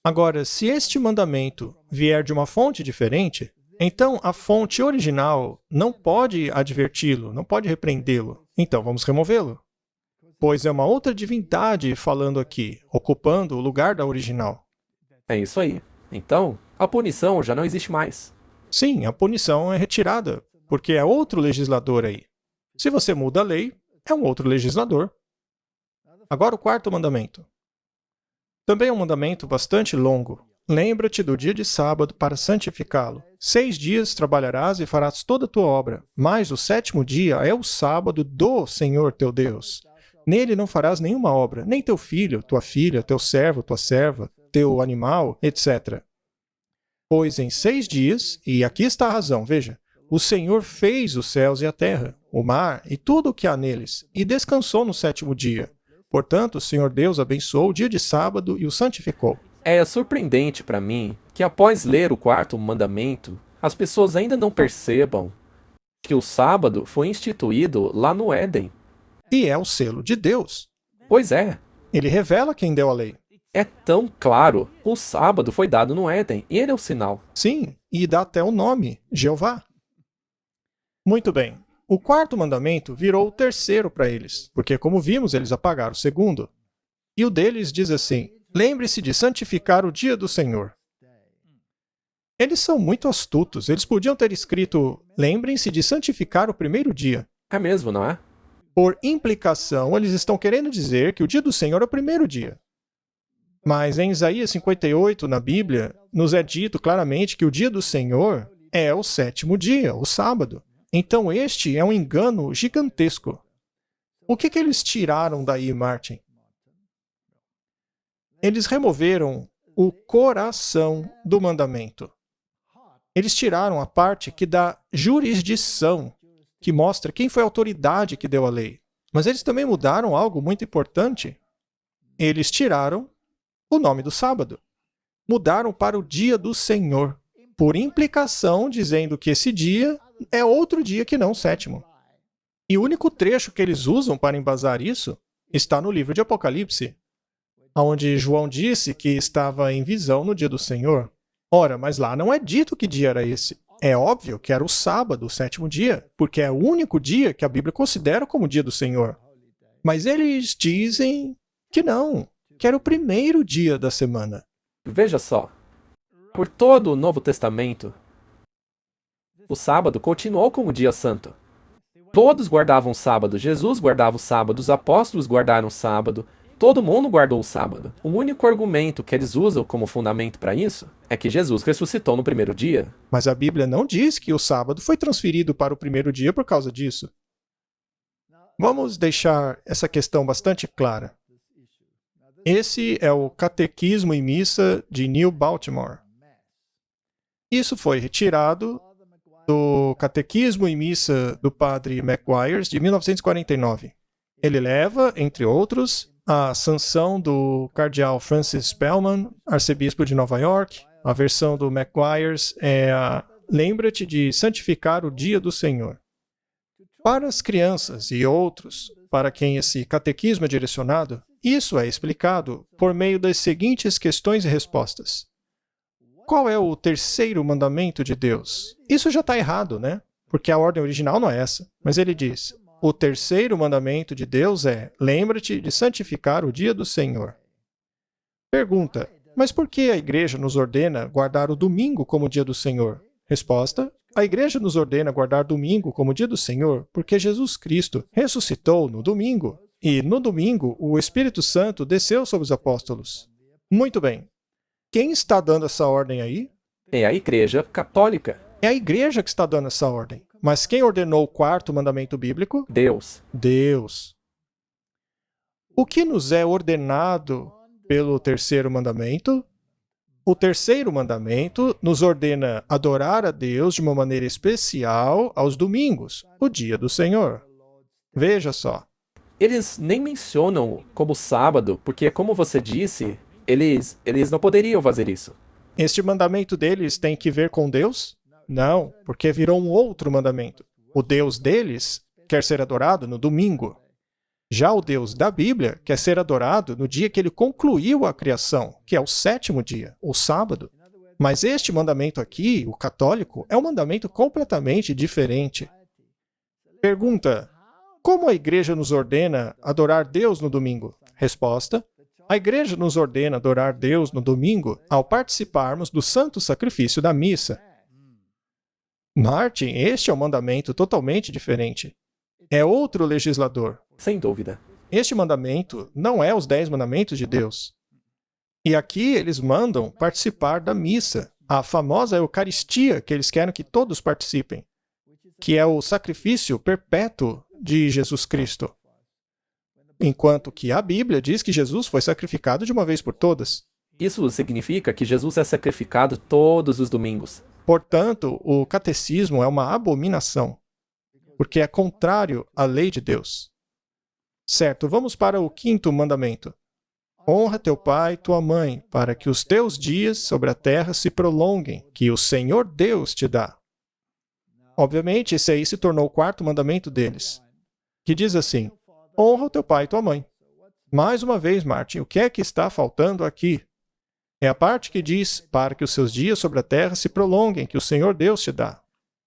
Agora, se este mandamento vier de uma fonte diferente, então a fonte original não pode adverti-lo, não pode repreendê-lo. Então vamos removê-lo. Pois é uma outra divindade falando aqui, ocupando o lugar da original.
É isso aí. Então, a punição já não existe mais.
Sim, a punição é retirada, porque é outro legislador aí. Se você muda a lei, é um outro legislador. Agora o quarto mandamento. Também é um mandamento bastante longo. Lembra-te do dia de sábado para santificá-lo. 6 dias trabalharás e farás toda a tua obra, mas o 7º dia é o sábado do Senhor teu Deus. Nele não farás nenhuma obra, nem teu filho, tua filha, teu servo, tua serva, teu animal, etc. Pois em 6 dias, e aqui está a razão, veja, o Senhor fez os céus e a terra, o mar e tudo o que há neles, e descansou no 7º dia. Portanto, o Senhor Deus abençoou o dia de sábado e o santificou.
É surpreendente para mim que após ler o quarto mandamento, as pessoas ainda não percebam que o sábado foi instituído lá no Éden.
E é o selo de Deus.
Pois é,
Ele revela quem deu a lei.
é tão claro. O sábado foi dado no Éden e ele é o sinal.
Sim, e dá até o nome, Jeová. Muito bem. O quarto mandamento virou o terceiro para eles, porque, como vimos, eles apagaram o segundo. E o deles diz assim: lembre-se de santificar o dia do Senhor. Eles são muito astutos. Eles podiam ter escrito: lembrem-se de santificar o primeiro dia.
É mesmo, não é?
Por implicação, eles estão querendo dizer que o dia do Senhor é o primeiro dia. Mas em Isaías 58, na Bíblia, nos é dito claramente que o dia do Senhor é o 7º dia, o sábado. Então este é um engano gigantesco. O que eles tiraram daí, Martin? Eles removeram o coração do mandamento. Eles tiraram a parte que dá jurisdição, que mostra quem foi a autoridade que deu a lei. Mas eles também mudaram algo muito importante. Eles tiraram o nome do sábado. Mudaram para o dia do Senhor, por implicação dizendo que esse dia é outro dia que não o 7º. E o único trecho que eles usam para embasar isso está no livro de Apocalipse, onde João disse que estava em visão no dia do Senhor. Ora, mas lá não é dito que dia era esse. É óbvio que era o sábado, o 7º dia, porque é o único dia que a Bíblia considera como dia do Senhor. Mas eles dizem que não, que era o primeiro dia da semana.
Veja só. Por todo o Novo Testamento, o sábado continuou como dia santo. Todos guardavam o sábado. Jesus guardava o sábado, os apóstolos guardaram o sábado. Todo mundo guardou o sábado. O único argumento que eles usam como fundamento para isso é que Jesus ressuscitou no primeiro dia.
Mas a Bíblia não diz que o sábado foi transferido para o primeiro dia por causa disso. Vamos deixar essa questão bastante clara. Esse é o Catequismo e Missa de New Baltimore. Isso foi retirado do Catequismo e Missa do padre McGuire de 1949. Ele leva, entre outros, a sanção do cardeal Francis Spellman, arcebispo de Nova York. A versão do McGuire é a lembra-te de santificar o dia do Senhor. Para as crianças e outros, para quem esse catequismo é direcionado, isso é explicado por meio das seguintes questões e respostas. Qual é o terceiro mandamento de Deus? Isso já está errado, né? Porque a ordem original não é essa. Mas ele diz: o terceiro mandamento de Deus é: lembra-te de santificar o dia do Senhor. Pergunta: mas por que a igreja nos ordena guardar o domingo como dia do Senhor? Resposta: a igreja nos ordena guardar domingo como dia do Senhor porque Jesus Cristo ressuscitou no domingo. E no domingo o Espírito Santo desceu sobre os apóstolos. Muito bem. Quem está dando essa ordem aí?
É a Igreja Católica.
É a igreja que está dando essa ordem. Mas quem ordenou o quarto mandamento bíblico?
Deus.
Deus. O que nos é ordenado pelo terceiro mandamento? O terceiro mandamento nos ordena adorar a Deus de uma maneira especial aos domingos, o dia do Senhor. Veja só.
Eles nem mencionam como sábado, porque, como você disse, eles não poderiam fazer isso.
Este mandamento deles tem que ver com Deus? Não, porque virou um outro mandamento. O Deus deles quer ser adorado no domingo. Já o Deus da Bíblia quer ser adorado no dia que ele concluiu a criação, que é o 7º dia, o sábado. Mas este mandamento aqui, o católico, é um mandamento completamente diferente. Pergunta: como a igreja nos ordena adorar Deus no domingo? Resposta: a igreja nos ordena adorar Deus no domingo ao participarmos do santo sacrifício da missa. Martin, este é um mandamento totalmente diferente. É outro legislador.
Sem dúvida.
Este mandamento não é os 10 mandamentos de Deus. E aqui eles mandam participar da missa, a famosa Eucaristia que eles querem que todos participem, que é o sacrifício perpétuo de Jesus Cristo. Enquanto que a Bíblia diz que Jesus foi sacrificado de uma vez por todas.
Isso significa que Jesus é sacrificado todos os domingos.
Portanto, o catecismo é uma abominação, porque é contrário à lei de Deus. Certo, vamos para o 5º mandamento. Honra teu pai e tua mãe, para que os teus dias sobre a terra se prolonguem, que o Senhor Deus te dá. Obviamente, esse aí se tornou o 4º mandamento deles, que diz assim: honra o teu pai e tua mãe. Mais uma vez, Martin, o que é que está faltando aqui? É a parte que diz, para que os seus dias sobre a terra se prolonguem, que o Senhor Deus te dá.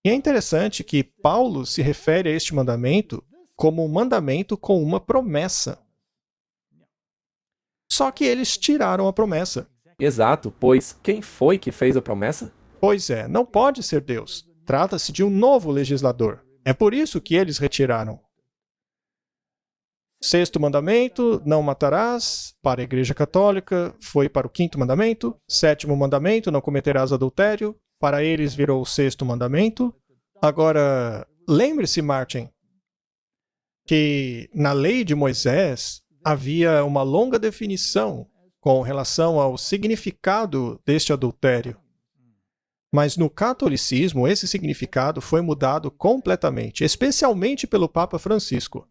E é interessante que Paulo se refere a este mandamento como um mandamento com uma promessa. Só que eles tiraram a promessa.
Exato, pois quem foi que fez a promessa?
Pois é, não pode ser Deus. Trata-se de um novo legislador. É por isso que eles retiraram. 6º mandamento, não matarás, para a Igreja Católica, foi para o 5º mandamento. 7º mandamento, não cometerás adultério, para eles virou o 6º mandamento. Agora, lembre-se, Martin, que na lei de Moisés havia uma longa definição com relação ao significado deste adultério. Mas no catolicismo, esse significado foi mudado completamente, especialmente pelo Papa Francisco.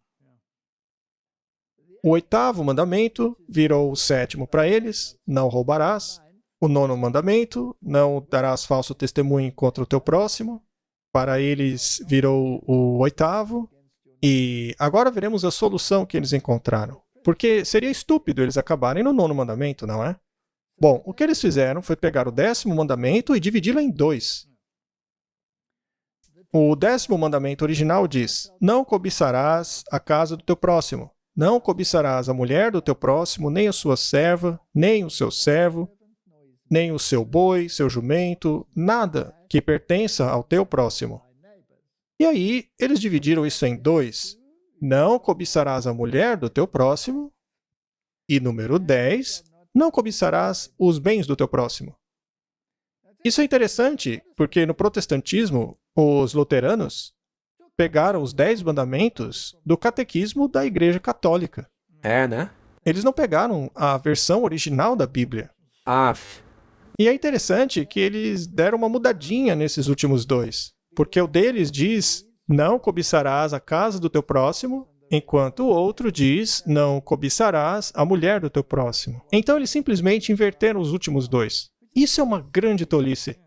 O 8º mandamento virou o 7º para eles, não roubarás. O 9º mandamento, não darás falso testemunho contra o teu próximo. Para eles virou o 8º. E agora veremos a solução que eles encontraram. Porque seria estúpido eles acabarem no 9º mandamento, não é? Bom, o que eles fizeram foi pegar o 10º mandamento e dividi-lo em 2. O 10º mandamento original diz: não cobiçarás a casa do teu próximo. Não cobiçarás a mulher do teu próximo, nem a sua serva, nem o seu servo, nem o seu boi, seu jumento, nada que pertença ao teu próximo. E aí, eles dividiram isso em 2. Não cobiçarás a mulher do teu próximo. E número 10, não cobiçarás os bens do teu próximo. Isso é interessante, porque no protestantismo, os luteranos pegaram os 10 mandamentos do catequismo da Igreja Católica.
É, né?
Eles não pegaram a versão original da Bíblia.
Aff.
E é interessante que eles deram uma mudadinha nesses últimos 2. Porque o deles diz: não cobiçarás a casa do teu próximo, enquanto o outro diz: não cobiçarás a mulher do teu próximo. Então eles simplesmente inverteram os últimos 2. Isso é uma grande tolice.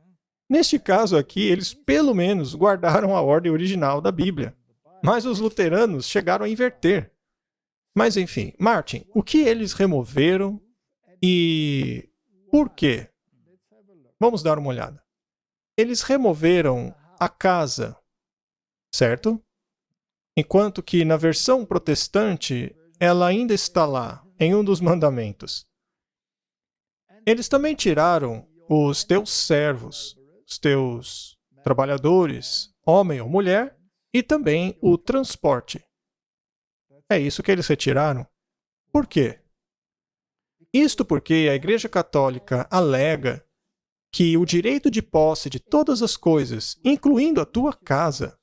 Neste caso aqui, eles pelo menos guardaram a ordem original da Bíblia. Mas os luteranos chegaram a inverter. Mas enfim, Martin, o que eles removeram e por quê? Vamos dar uma olhada. Eles removeram a casa, certo? Enquanto que na versão protestante, ela ainda está lá, em um dos mandamentos. Eles também tiraram os teus servos, os teus trabalhadores, homem ou mulher, e também o transporte. É isso que eles retiraram. Por quê? Isto porque a Igreja Católica alega que o direito de posse de todas as coisas, incluindo a tua casa,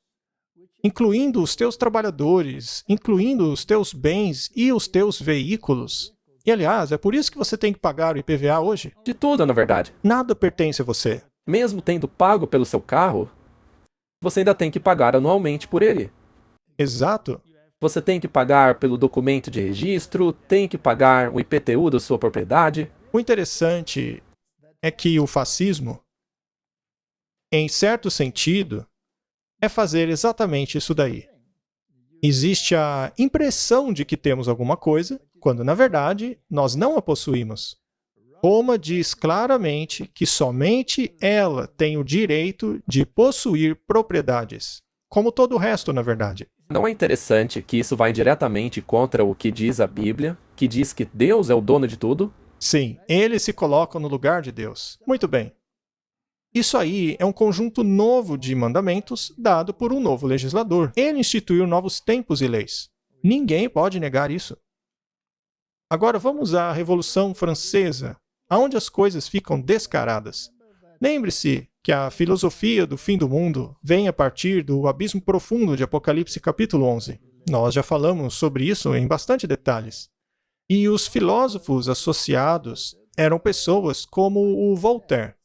incluindo os teus trabalhadores, incluindo os teus bens e os teus veículos. E, aliás, é por isso que você tem que pagar o IPVA hoje.
De tudo, na verdade.
Nada pertence a você.
Mesmo tendo pago pelo seu carro, você ainda tem que pagar anualmente por ele.
Exato.
Você tem que pagar pelo documento de registro, tem que pagar o IPTU da sua propriedade.
O interessante é que o fascismo, em certo sentido, é fazer exatamente isso daí. Existe a impressão de que temos alguma coisa, quando na verdade nós não a possuímos. Roma diz claramente que somente ela tem o direito de possuir propriedades, como todo o resto, na verdade.
Não é interessante que isso vai diretamente contra o que diz a Bíblia, que diz que Deus é o dono de tudo?
Sim, eles se colocam no lugar de Deus. Muito bem. Isso aí é um conjunto novo de mandamentos dado por um novo legislador. Ele instituiu novos tempos e leis. Ninguém pode negar isso. Agora vamos à Revolução Francesa, onde as coisas ficam descaradas. Lembre-se que a filosofia do fim do mundo vem a partir do abismo profundo de Apocalipse capítulo 11. Nós já falamos sobre isso em bastante detalhes. E os filósofos associados eram pessoas como o Voltaire.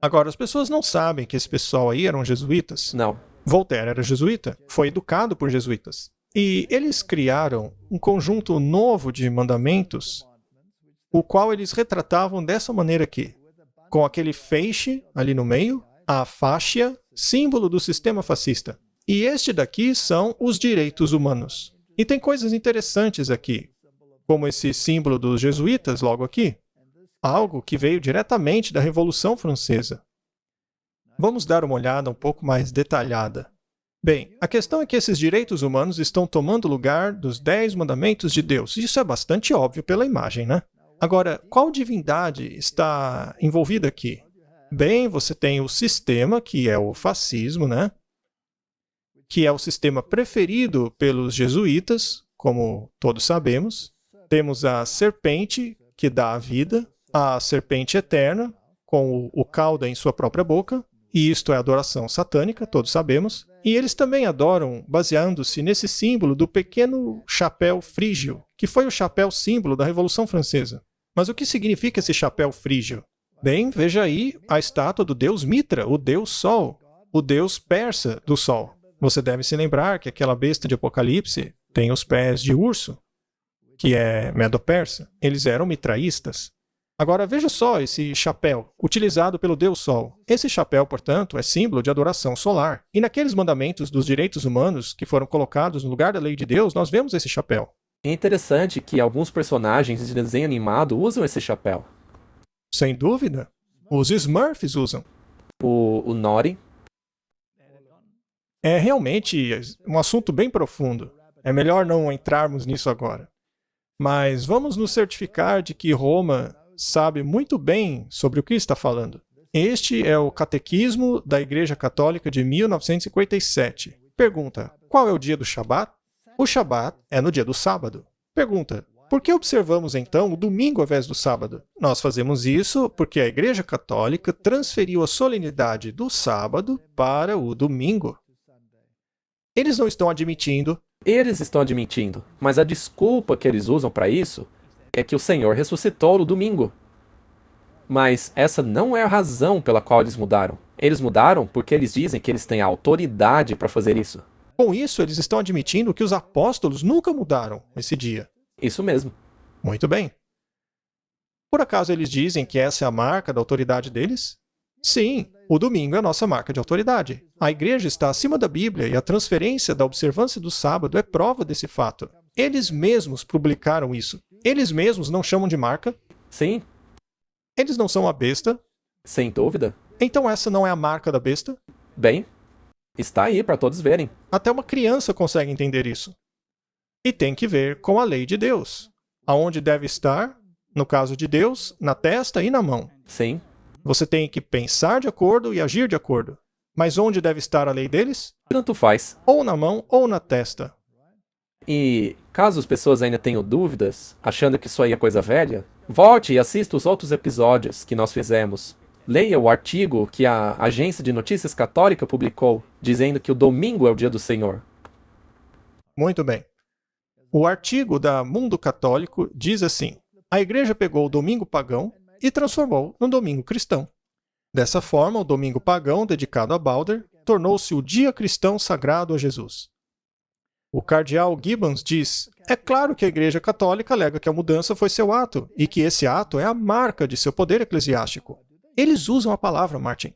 Agora, as pessoas não sabem que esse pessoal aí eram jesuítas.
Não.
Voltaire era jesuíta, foi educado por jesuítas. E eles criaram um conjunto novo de mandamentos, o qual eles retratavam dessa maneira aqui, com aquele feixe ali no meio, a faixa, símbolo do sistema fascista. E este daqui são os direitos humanos. E tem coisas interessantes aqui, como esse símbolo dos jesuítas logo aqui, algo que veio diretamente da Revolução Francesa. Vamos dar uma olhada um pouco mais detalhada. Bem, a questão é que esses direitos humanos estão tomando lugar dos 10 mandamentos de Deus. Isso é bastante óbvio pela imagem, né? Agora, qual divindade está envolvida aqui? Bem, você tem o sistema, que é o fascismo, né? Que é o sistema preferido pelos jesuítas, como todos sabemos. Temos a serpente, que dá a vida, a serpente eterna, com o cauda em sua própria boca, e isto é adoração satânica, todos sabemos. E eles também adoram baseando-se nesse símbolo do pequeno chapéu frígio, que foi o chapéu símbolo da Revolução Francesa. Mas o que significa esse chapéu frígio? Bem, veja aí a estátua do deus Mitra, o deus Sol, o deus persa do Sol. Você deve se lembrar que aquela besta de Apocalipse tem os pés de urso, que é medo-persa. Eles eram mitraístas. Agora veja só esse chapéu, utilizado pelo Deus Sol. Esse chapéu, portanto, é símbolo de adoração solar. E naqueles mandamentos dos direitos humanos que foram colocados no lugar da lei de Deus, nós vemos esse chapéu.
É interessante que alguns personagens de desenho animado usam esse chapéu.
Sem dúvida. Os Smurfs usam.
O Nori.
É realmente um assunto bem profundo. É melhor não entrarmos nisso agora. Mas vamos nos certificar de que Roma sabe muito bem sobre o que está falando. Este é o Catequismo da Igreja Católica de 1957. Pergunta: qual é o dia do Shabat? O Shabat é no dia do sábado. Pergunta: por que observamos então o domingo ao invés do sábado? Nós fazemos isso porque a Igreja Católica transferiu a solenidade do sábado para o domingo. Eles não estão admitindo.
Eles estão admitindo, mas a desculpa que eles usam para isso é que o Senhor ressuscitou no domingo. Mas essa não é a razão pela qual eles mudaram. Eles mudaram porque eles dizem que eles têm a autoridade para fazer isso.
Com isso, eles estão admitindo que os apóstolos nunca mudaram esse dia.
Isso mesmo.
Muito bem. Por acaso eles dizem que essa é a marca da autoridade deles? Sim, o domingo é a nossa marca de autoridade. A igreja está acima da Bíblia e a transferência da observância do sábado é prova desse fato. Eles mesmos publicaram isso. Eles mesmos não chamam de marca.
Sim.
Eles não são a besta.
Sem dúvida.
Então essa não é a marca da besta?
Bem, está aí para todos verem.
Até uma criança consegue entender isso. E tem que ver com a lei de Deus. Aonde deve estar, no caso de Deus, na testa e na mão.
Sim.
Você tem que pensar de acordo e agir de acordo. Mas onde deve estar a lei deles?
Tanto faz.
Ou na mão ou na testa.
E caso as pessoas ainda tenham dúvidas, achando que isso aí é coisa velha, volte e assista os outros episódios que nós fizemos. Leia o artigo que a Agência de Notícias Católica publicou, dizendo que o domingo é o dia do Senhor.
Muito bem. O artigo da Mundo Católico diz assim: a igreja pegou o domingo pagão e transformou no domingo cristão. Dessa forma, o domingo pagão dedicado a Balder tornou-se o dia cristão sagrado a Jesus. O cardeal Gibbons diz: é claro que a Igreja Católica alega que a mudança foi seu ato e que esse ato é a marca de seu poder eclesiástico. Eles usam a palavra, Martin.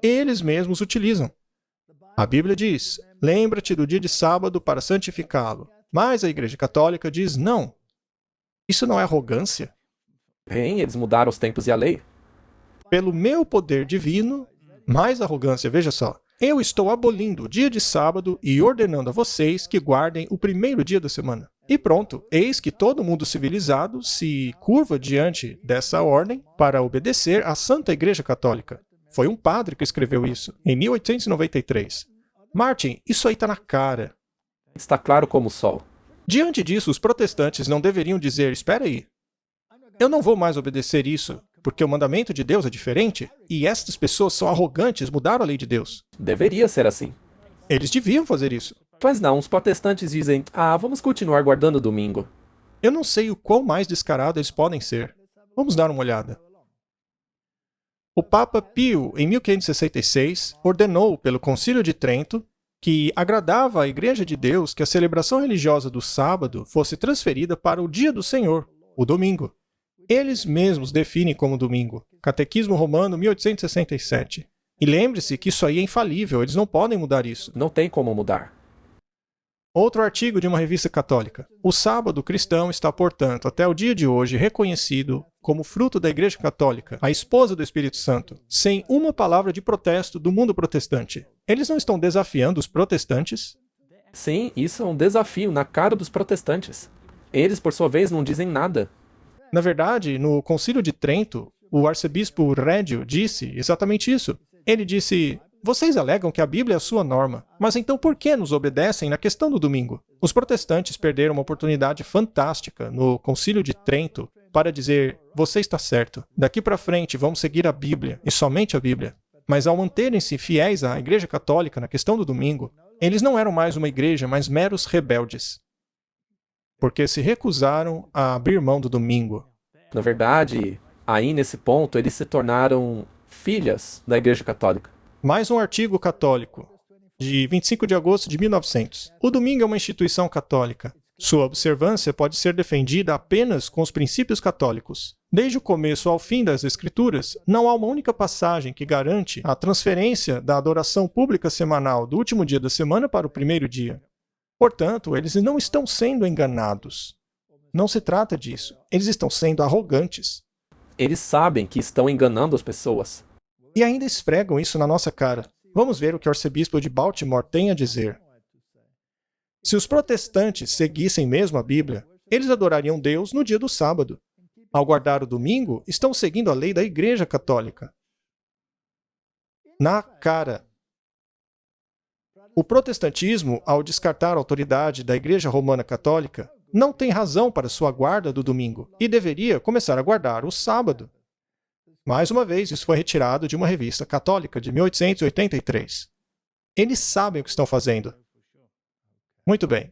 Eles mesmos utilizam. A Bíblia diz: Lembra-te do dia de sábado para santificá-lo. Mas a Igreja Católica diz não. Isso não é arrogância?
Bem, eles mudaram os tempos e a lei.
Pelo meu poder divino, mais arrogância, veja só. Eu estou abolindo o dia de sábado e ordenando a vocês que guardem o primeiro dia da semana. E pronto, eis que todo mundo civilizado se curva diante dessa ordem para obedecer à Santa Igreja Católica. Foi um padre que escreveu isso, em 1893. Martin, isso aí está na cara.
Está claro como o sol.
Diante disso, os protestantes não deveriam dizer, espera aí, eu não vou mais obedecer isso, porque o mandamento de Deus é diferente, e estas pessoas são arrogantes, mudaram a lei de Deus.
Deveria ser assim.
Eles deviam fazer isso.
Mas não, os protestantes dizem, vamos continuar guardando o domingo.
Eu não sei o quão mais descarado eles podem ser. Vamos dar uma olhada. O Papa Pio, em 1566, ordenou pelo Concílio de Trento que agradava à Igreja de Deus que a celebração religiosa do sábado fosse transferida para o dia do Senhor, o domingo. Eles mesmos definem como domingo. Catequismo Romano, 1867. E lembre-se que isso aí é infalível, eles não podem mudar isso.
Não tem como mudar.
Outro artigo de uma revista católica. O sábado cristão está, portanto, até o dia de hoje reconhecido como fruto da Igreja Católica, a esposa do Espírito Santo, sem uma palavra de protesto do mundo protestante. Eles não estão desafiando os protestantes?
Sim, isso é um desafio na cara dos protestantes. Eles, por sua vez, não dizem nada.
Na verdade, no Concílio de Trento, o arcebispo Régio disse exatamente isso. Ele disse, vocês alegam que a Bíblia é a sua norma, mas então por que nos obedecem na questão do domingo? Os protestantes perderam uma oportunidade fantástica no Concílio de Trento para dizer, você está certo, daqui para frente vamos seguir a Bíblia, e somente a Bíblia. Mas ao manterem-se fiéis à Igreja Católica na questão do domingo, eles não eram mais uma igreja, mas meros rebeldes. Porque se recusaram a abrir mão do domingo.
Na verdade, aí nesse ponto, eles se tornaram filhas da Igreja Católica.
Mais um artigo católico, de 25 de agosto de 1900. O domingo é uma instituição católica. Sua observância pode ser defendida apenas com os princípios católicos. Desde o começo ao fim das Escrituras, não há uma única passagem que garante a transferência da adoração pública semanal do último dia da semana para o primeiro dia. Portanto, eles não estão sendo enganados. Não se trata disso. Eles estão sendo arrogantes.
Eles sabem que estão enganando as pessoas.
E ainda esfregam isso na nossa cara. Vamos ver o que o arcebispo de Baltimore tem a dizer. Se os protestantes seguissem mesmo a Bíblia, eles adorariam Deus no dia do sábado. Ao guardar o domingo, estão seguindo a lei da Igreja Católica. Na cara. O protestantismo, ao descartar a autoridade da Igreja Romana Católica, não tem razão para sua guarda do domingo e deveria começar a guardar o sábado. Mais uma vez, isso foi retirado de uma revista católica de 1883. Eles sabem o que estão fazendo. Muito bem.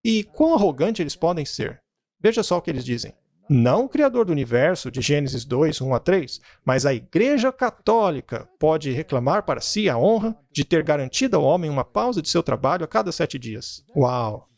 E quão arrogante eles podem ser? Veja só o que eles dizem. Não o Criador do Universo, de Gênesis 2, 1 a 3, mas a Igreja Católica pode reclamar para si a honra de ter garantido ao homem uma pausa de seu trabalho a cada 7 dias. Uau!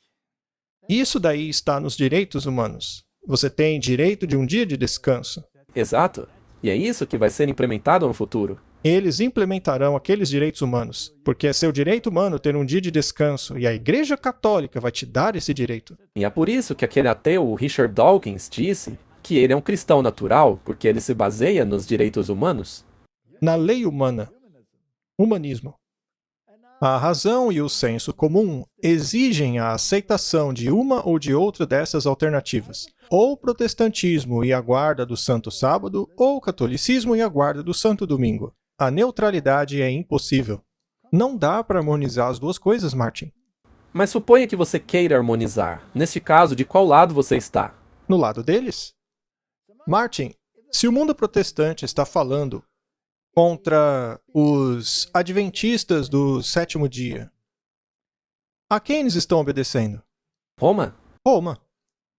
Isso daí está nos direitos humanos. Você tem direito de um dia de descanso.
Exato. E é isso que vai ser implementado no futuro.
Eles implementarão aqueles direitos humanos, porque é seu direito humano ter um dia de descanso, e a Igreja Católica vai te dar esse direito.
E é por isso que aquele ateu, o Richard Dawkins, disse que ele é um cristão natural, porque ele se baseia nos direitos humanos.
Na lei humana. Humanismo. A razão e o senso comum exigem a aceitação de uma ou de outra dessas alternativas. Ou protestantismo e a guarda do Santo Sábado, ou catolicismo e a guarda do Santo Domingo. A neutralidade é impossível. Não dá para harmonizar as duas coisas, Martin.
Mas suponha que você queira harmonizar. Neste caso, de qual lado você está?
No lado deles? Martin, se o mundo protestante está falando contra os adventistas do sétimo dia, a quem eles estão obedecendo?
Roma?
Roma.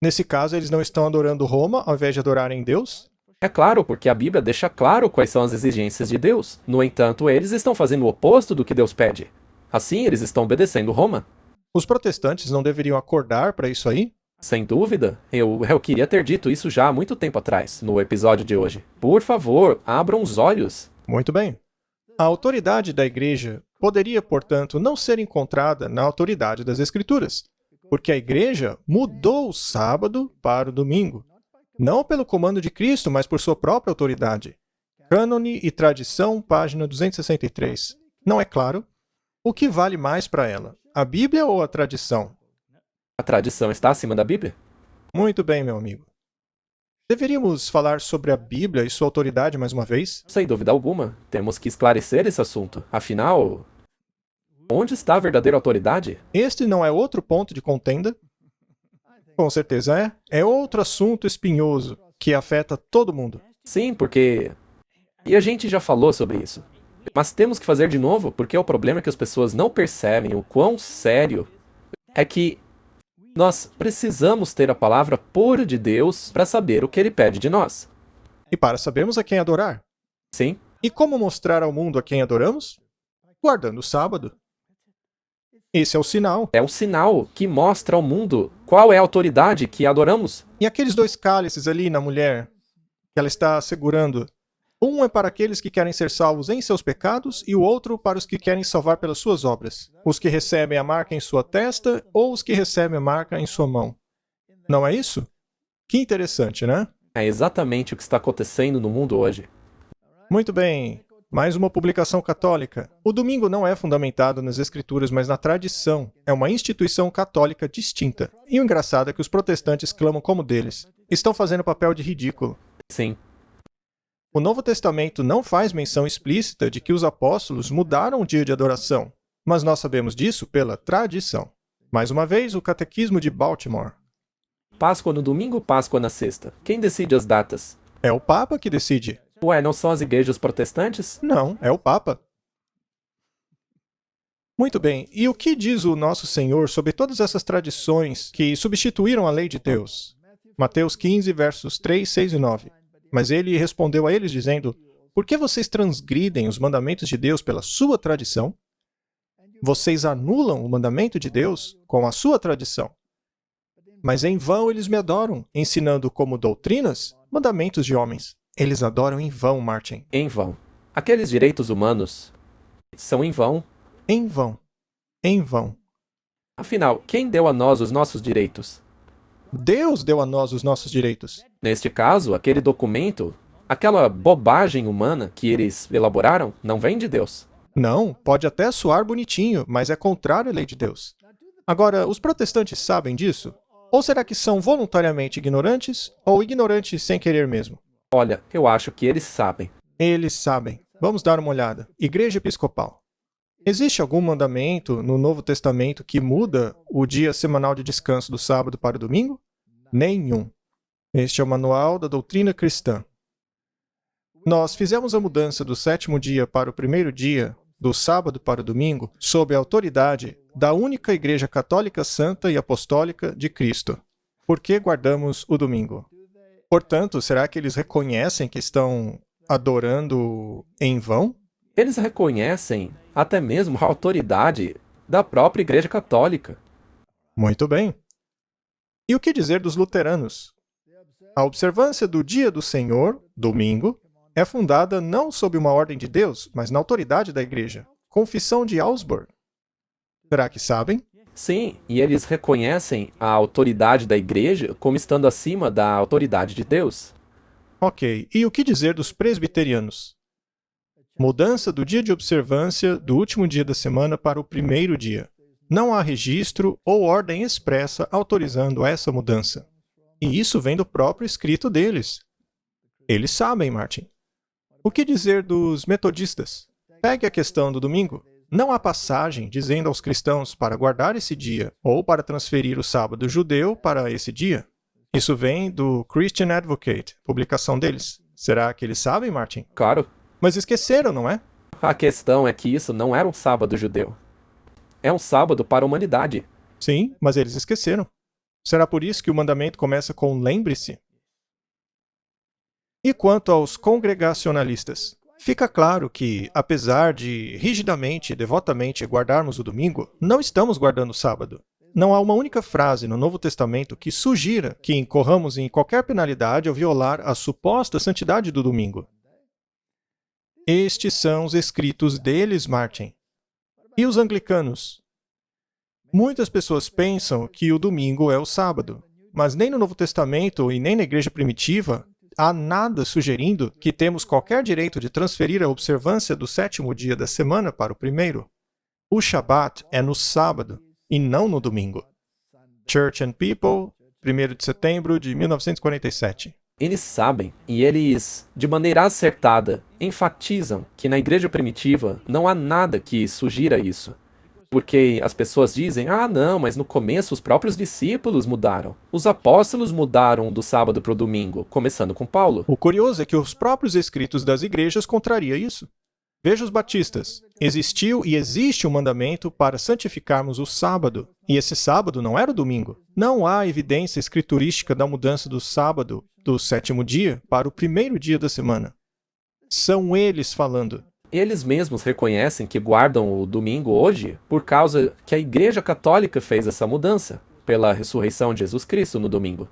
Nesse caso, eles não estão adorando Roma ao invés de adorarem Deus?
É claro, porque a Bíblia deixa claro quais são as exigências de Deus. No entanto, eles estão fazendo o oposto do que Deus pede. Assim, eles estão obedecendo Roma.
Os protestantes não deveriam acordar para isso aí?
Sem dúvida. Eu queria ter dito isso já há muito tempo atrás, no episódio de hoje. Por favor, abram os olhos.
Muito bem. A autoridade da igreja poderia, portanto, não ser encontrada na autoridade das Escrituras, porque a igreja mudou o sábado para o domingo, não pelo comando de Cristo, mas por sua própria autoridade. Cânone e Tradição, página 263. Não é claro? O que vale mais para ela, a Bíblia ou a tradição?
A tradição está acima da Bíblia?
Muito bem, meu amigo. Deveríamos falar sobre a Bíblia e sua autoridade mais uma vez?
Sem dúvida alguma, temos que esclarecer esse assunto. Afinal, onde está a verdadeira autoridade?
Este não é outro ponto de contenda? Com certeza é. É outro assunto espinhoso que afeta todo mundo.
Sim, porque... E a gente já falou sobre isso. Mas temos que fazer de novo, porque o problema é que as pessoas não percebem o quão sério é que nós precisamos ter a palavra pura de Deus para saber o que Ele pede de nós.
E para sabermos a quem adorar.
Sim,
E como mostrar ao mundo a quem adoramos? Guardando o sábado. Esse é o sinal.
é o sinal que mostra ao mundo qual é a autoridade que adoramos.
E aqueles 2 cálices ali na mulher, que ela está segurando, um é para aqueles que querem ser salvos em seus pecados e o outro para os que querem salvar pelas suas obras. Os que recebem a marca em sua testa ou os que recebem a marca em sua mão. Não é isso? Que interessante, né?
É exatamente o que está acontecendo no mundo hoje.
Muito bem. Mais uma publicação católica. O domingo não é fundamentado nas escrituras, mas na tradição. É uma instituição católica distinta. E o engraçado é que os protestantes clamam como deles. Estão fazendo papel de ridículo.
Sim,
O Novo Testamento não faz menção explícita de que os apóstolos mudaram o dia de adoração, mas nós sabemos disso pela tradição. Mais uma vez, o Catequismo de Baltimore.
Páscoa no domingo, Páscoa na sexta. Quem decide as datas?
É o Papa que decide.
Ué, não são as igrejas protestantes?
Não, é o Papa. Muito bem, e o que diz o nosso Senhor sobre todas essas tradições que substituíram a lei de Deus? Mateus 15, versos 3, 6 e 9. Mas ele respondeu a eles dizendo: Por que vocês transgridem os mandamentos de Deus pela sua tradição? Vocês anulam o mandamento de Deus com a sua tradição. Mas em vão eles me adoram, ensinando como doutrinas mandamentos de homens. Eles adoram em vão, Martin.
Em vão. Aqueles direitos humanos são em vão.
Em vão. Em vão.
Afinal, quem deu a nós os nossos direitos?
Deus deu a nós os nossos direitos.
Neste caso, aquele documento, aquela bobagem humana que eles elaboraram, não vem de Deus.
Não, pode até soar bonitinho, mas é contrário à lei de Deus. Agora, os protestantes sabem disso? Ou será que são voluntariamente ignorantes ou ignorantes sem querer mesmo?
Olha, eu acho que eles sabem.
Eles sabem. Vamos dar uma olhada. Igreja Episcopal. Existe algum mandamento no Novo Testamento que muda o dia semanal de descanso do sábado para o domingo? Nenhum. Este é o Manual da Doutrina Cristã. Nós fizemos a mudança do 7º dia para o 1º dia, do sábado para o domingo, sob a autoridade da única Igreja Católica Santa e Apostólica de Cristo. Por que guardamos o domingo? Portanto, será que eles reconhecem que estão adorando em vão?
Eles reconhecem até mesmo a autoridade da própria Igreja Católica.
Muito bem. E o que dizer dos luteranos? A observância do Dia do Senhor, domingo, é fundada não sob uma ordem de Deus, mas na autoridade da Igreja. Confissão de Augsburg. Será que sabem?
Sim, e eles reconhecem a autoridade da Igreja como estando acima da autoridade de Deus.
Ok. E o que dizer dos presbiterianos? Mudança do dia de observância do último dia da semana para o 1º dia. Não há registro ou ordem expressa autorizando essa mudança. E isso vem do próprio escrito deles. Eles sabem, Martin. O que dizer dos metodistas? Pegue a questão do domingo. Não há passagem dizendo aos cristãos para guardar esse dia ou para transferir o sábado judeu para esse dia. Isso vem do Christian Advocate, publicação deles. Será que eles sabem, Martin?
Claro,
Mas esqueceram, não é?
a questão é que isso não era um sábado judeu. É um sábado para a humanidade.
Sim, mas eles esqueceram. Será por isso que o mandamento começa com lembre-se? E quanto aos congregacionalistas? Fica claro que, apesar de rigidamente e devotamente guardarmos o domingo, não estamos guardando o sábado. Não há uma única frase no Novo Testamento que sugira que incorramos em qualquer penalidade ao violar a suposta santidade do domingo. Estes são os escritos deles, Martin. E os anglicanos? Muitas pessoas pensam que o domingo é o sábado, mas nem no Novo Testamento e nem na igreja primitiva há nada sugerindo que temos qualquer direito de transferir a observância do sétimo dia da semana para o primeiro. O Shabat é no sábado e não no domingo. Church and People, 1º de setembro de 1947.
Eles sabem, e eles, de maneira acertada, enfatizam que na igreja primitiva não há nada que sugira isso. Porque as pessoas dizem, não, mas no começo os próprios discípulos mudaram. Os apóstolos mudaram do sábado para o domingo, começando com Paulo.
O curioso é que os próprios escritos das igrejas contrariam isso. Veja os batistas. Existiu e existe um mandamento para santificarmos o sábado. E esse sábado não era o domingo. Não há evidência escriturística da mudança do sábado, do sétimo dia, para o primeiro dia da semana. São eles falando.
Eles mesmos reconhecem que guardam o domingo hoje por causa que a Igreja Católica fez essa mudança, pela ressurreição de Jesus Cristo no domingo.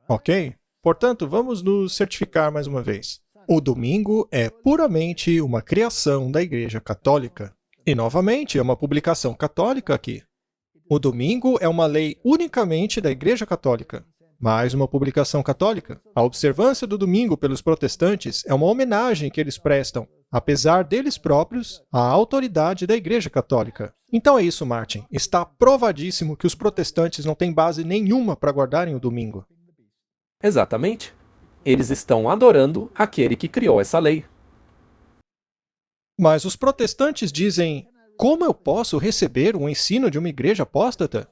Ok? Portanto, vamos nos certificar mais uma vez. O domingo é puramente uma criação da Igreja Católica. E, novamente, é uma publicação católica aqui. O domingo é uma lei unicamente da Igreja Católica. Mais uma publicação católica. A observância do domingo pelos protestantes é uma homenagem que eles prestam, apesar deles próprios, à autoridade da Igreja Católica. Então é isso, Martin. Está provadíssimo que os protestantes não têm base nenhuma para guardarem o domingo.
Exatamente. Eles estão adorando aquele que criou essa lei.
Mas os protestantes dizem, como eu posso receber um ensino de uma igreja apóstata?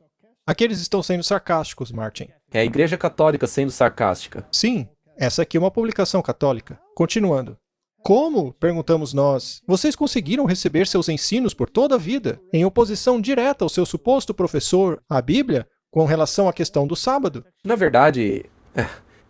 Aqui eles estão sendo sarcásticos, Martin.
É a Igreja Católica sendo sarcástica.
Sim, essa aqui é uma publicação católica. Continuando. Como, perguntamos nós, vocês conseguiram receber seus ensinos por toda a vida, em oposição direta ao seu suposto professor, a Bíblia, com relação à questão do sábado?
Na verdade,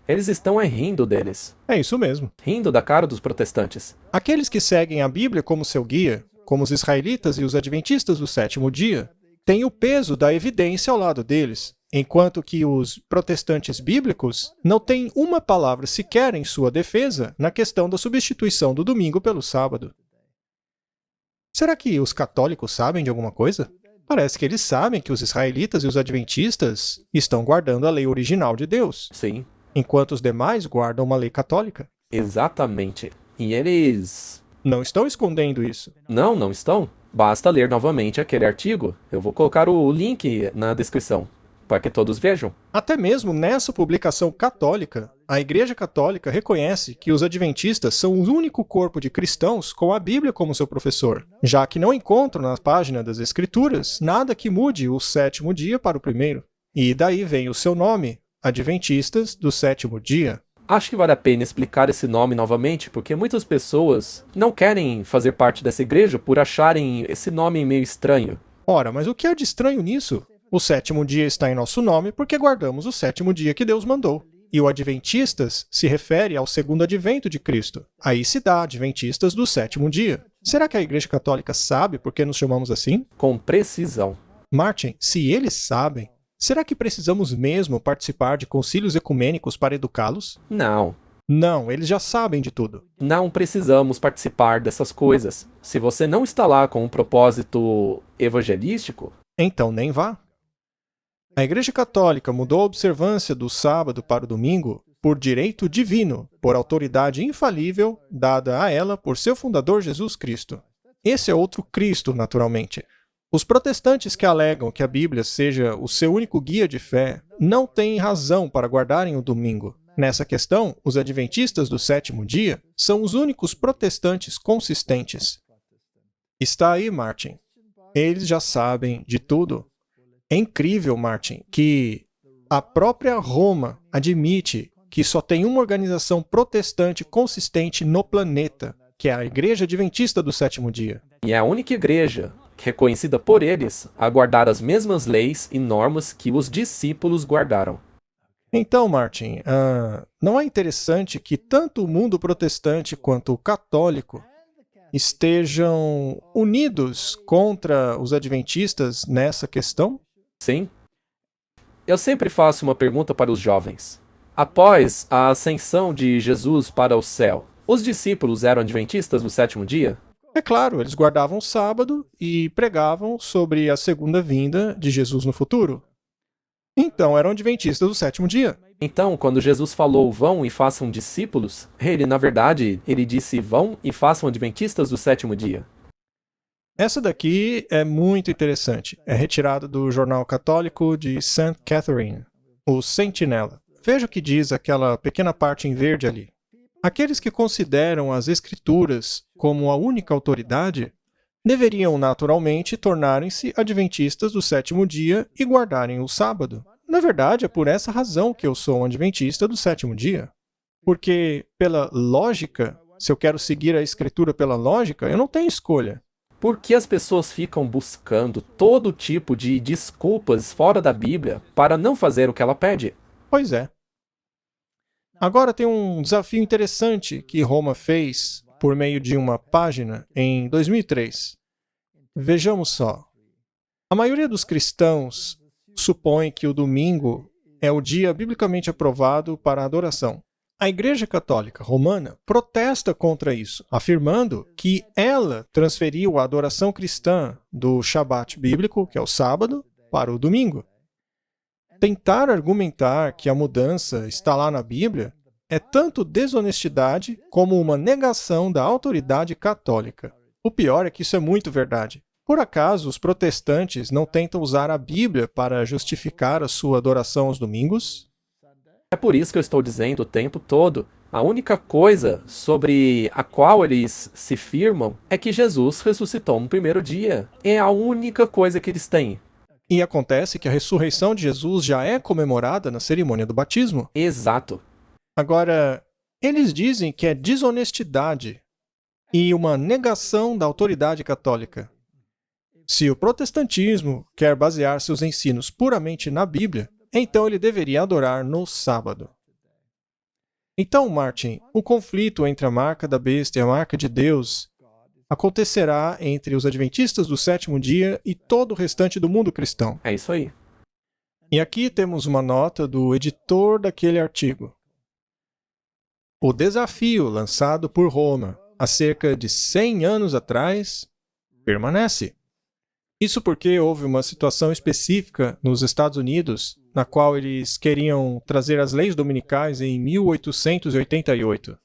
eles estão rindo deles.
É isso mesmo.
Rindo da cara dos protestantes.
Aqueles que seguem a Bíblia como seu guia, como os israelitas e os adventistas do sétimo dia, têm o peso da evidência ao lado deles, enquanto que os protestantes bíblicos não têm uma palavra sequer em sua defesa na questão da substituição do domingo pelo sábado. Será que os católicos sabem de alguma coisa? Parece que eles sabem que os israelitas e os adventistas estão guardando a lei original de Deus,
Sim,
enquanto os demais guardam uma lei católica.
exatamente. E eles...
Não estão escondendo isso.
Não estão. Basta ler novamente aquele artigo. Eu vou colocar o link na descrição, para que todos vejam.
Até mesmo nessa publicação católica, a Igreja Católica reconhece que os adventistas são o único corpo de cristãos com a Bíblia como seu professor, já que não encontram na página das Escrituras nada que mude o sétimo dia para o primeiro. E daí vem o seu nome, Adventistas do Sétimo Dia.
Acho que vale a pena explicar esse nome novamente, porque muitas pessoas não querem fazer parte dessa igreja por acharem esse nome meio estranho.
Ora, mas o que há de estranho nisso? O sétimo dia está em nosso nome porque guardamos o sétimo dia que Deus mandou. E o Adventistas se refere ao segundo advento de Cristo. Aí se dá Adventistas do sétimo dia. Será que a Igreja Católica sabe por que nos chamamos assim?
Com precisão.
Martin, se eles sabem, será que precisamos mesmo participar de concílios ecumênicos para educá-los?
Não.
Não, eles já sabem de tudo.
Não precisamos participar dessas coisas. Se você não está lá com um propósito evangelístico,
Então nem vá. A Igreja Católica mudou a observância do sábado para o domingo por direito divino, por autoridade infalível dada a ela por seu fundador Jesus Cristo. Esse é outro Cristo, naturalmente. Os protestantes que alegam que a Bíblia seja o seu único guia de fé não têm razão para guardarem o domingo. Nessa questão, os adventistas do sétimo dia são os únicos protestantes consistentes. Está aí, Martin. Eles já sabem de tudo. É incrível, Martin, que a própria Roma admite que só tem uma organização protestante consistente no planeta, que é a Igreja Adventista do Sétimo Dia.
e é a única igreja reconhecida por eles a guardar as mesmas leis e normas que os discípulos guardaram.
Então, Martin, não é interessante que tanto o mundo protestante quanto o católico estejam unidos contra os adventistas nessa questão?
Sim? Eu sempre faço uma pergunta para os jovens. Após a ascensão de Jesus para o céu, os discípulos eram adventistas do sétimo dia?
É claro, eles guardavam o sábado e pregavam sobre a segunda vinda de Jesus no futuro. Então eram adventistas do sétimo dia.
Então, quando Jesus falou vão e façam discípulos, na verdade, ele disse vão e façam adventistas do sétimo dia.
Essa daqui é muito interessante. É retirada do jornal católico de St. Catherine, o Sentinela. Veja o que diz aquela pequena parte em verde ali. Aqueles que consideram as Escrituras como a única autoridade deveriam naturalmente tornarem-se adventistas do sétimo dia e guardarem o sábado. Na verdade, é por essa razão que eu sou um adventista do sétimo dia. Porque, pela lógica, se eu quero seguir a Escritura pela lógica, eu não tenho escolha.
Por que as pessoas ficam buscando todo tipo de desculpas fora da Bíblia para não fazer o que ela pede?
Pois é. Agora tem um desafio interessante que Roma fez por meio de uma página em 2003. Vejamos só. A maioria dos cristãos supõe que o domingo é o dia biblicamente aprovado para a adoração. A Igreja Católica Romana protesta contra isso, afirmando que ela transferiu a adoração cristã do Shabat bíblico, que é o sábado, para o domingo. Tentar argumentar que a mudança está lá na Bíblia é tanto desonestidade como uma negação da autoridade católica. O pior é que isso é muito verdade. Por acaso, os protestantes não tentam usar a Bíblia para justificar a sua adoração aos domingos?
É por isso que eu estou dizendo o tempo todo. A única coisa sobre a qual eles se firmam é que Jesus ressuscitou no primeiro dia. É a única coisa que eles têm.
E acontece que a ressurreição de Jesus já é comemorada na cerimônia do batismo.
Exato.
Agora, eles dizem que é desonestidade e uma negação da autoridade católica. Se o protestantismo quer basear seus ensinos puramente na Bíblia, então ele deveria adorar no sábado. Então, Martin, o conflito entre a marca da besta e a marca de Deus acontecerá entre os adventistas do sétimo dia e todo o restante do mundo cristão.
É isso aí.
E aqui temos uma nota do editor daquele artigo. O desafio lançado por Roma há cerca de 100 anos atrás permanece. Isso porque houve uma situação específica nos Estados Unidos, na qual eles queriam trazer as leis dominicais em 1888.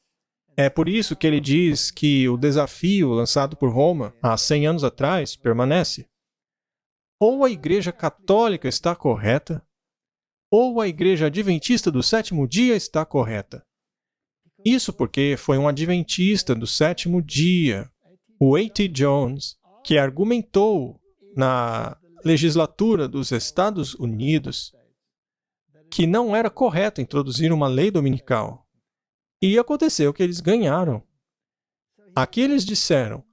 É por isso que ele diz que o desafio lançado por Roma há 100 anos atrás permanece. Ou a Igreja Católica está correta, ou a Igreja Adventista do sétimo dia está correta. Isso porque foi um adventista do sétimo dia, o A.T. Jones, que argumentou na legislatura dos Estados Unidos que não era correto introduzir uma lei dominical. E aconteceu que eles ganharam. Aqui eles disseram,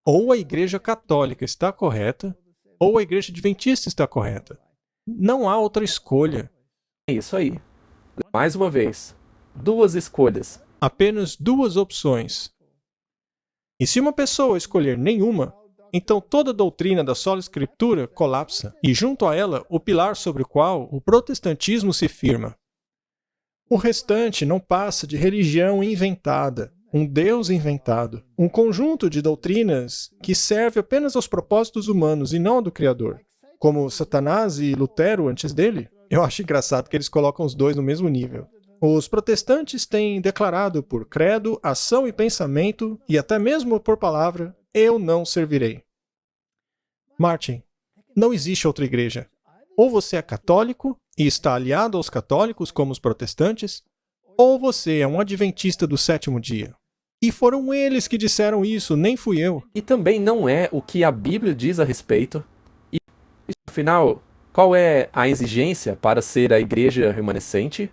ou a Igreja Católica está correta, ou a Igreja Adventista está correta. Não há outra escolha.
É isso aí. Mais uma vez, duas escolhas.
Apenas duas opções. E se uma pessoa escolher nenhuma, então toda a doutrina da sola escritura colapsa, e junto a ela o pilar sobre o qual o protestantismo se firma. O restante não passa de religião inventada, um Deus inventado, um conjunto de doutrinas que serve apenas aos propósitos humanos e não ao do Criador. Como Satanás e Lutero antes dele. Eu acho engraçado que eles colocam os dois no mesmo nível. Os protestantes têm declarado por credo, ação e pensamento, e até mesmo por palavra, eu não servirei. Martin, não existe outra igreja. Ou você é católico e está aliado aos católicos como os protestantes, ou você é um adventista do sétimo dia. E foram eles que disseram isso, nem fui eu.
E também não é o que a Bíblia diz a respeito. E, afinal, qual é a exigência para ser a igreja remanescente?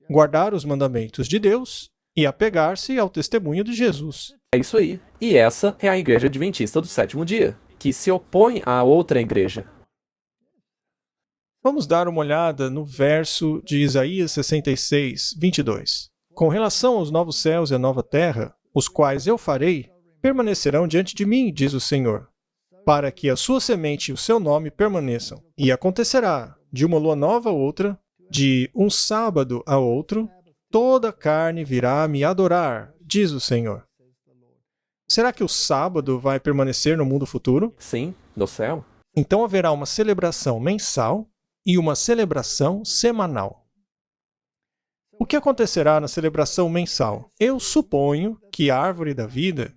Guardar os mandamentos de Deus e apegar-se ao testemunho de Jesus.
É isso aí. E essa é a igreja adventista do sétimo dia, que se opõe a outra igreja.
Vamos dar uma olhada no verso de Isaías 66, 22. Com relação aos novos céus e a nova terra, os quais eu farei, permanecerão diante de mim, diz o Senhor, para que a sua semente e o seu nome permaneçam. E acontecerá, de uma lua nova a outra, de um sábado a outro, toda a carne virá me adorar, diz o Senhor. Será que o sábado vai permanecer no mundo futuro?
Sim, no céu.
Então haverá uma celebração mensal e uma celebração semanal. O que acontecerá na celebração mensal? Eu suponho que a árvore da vida,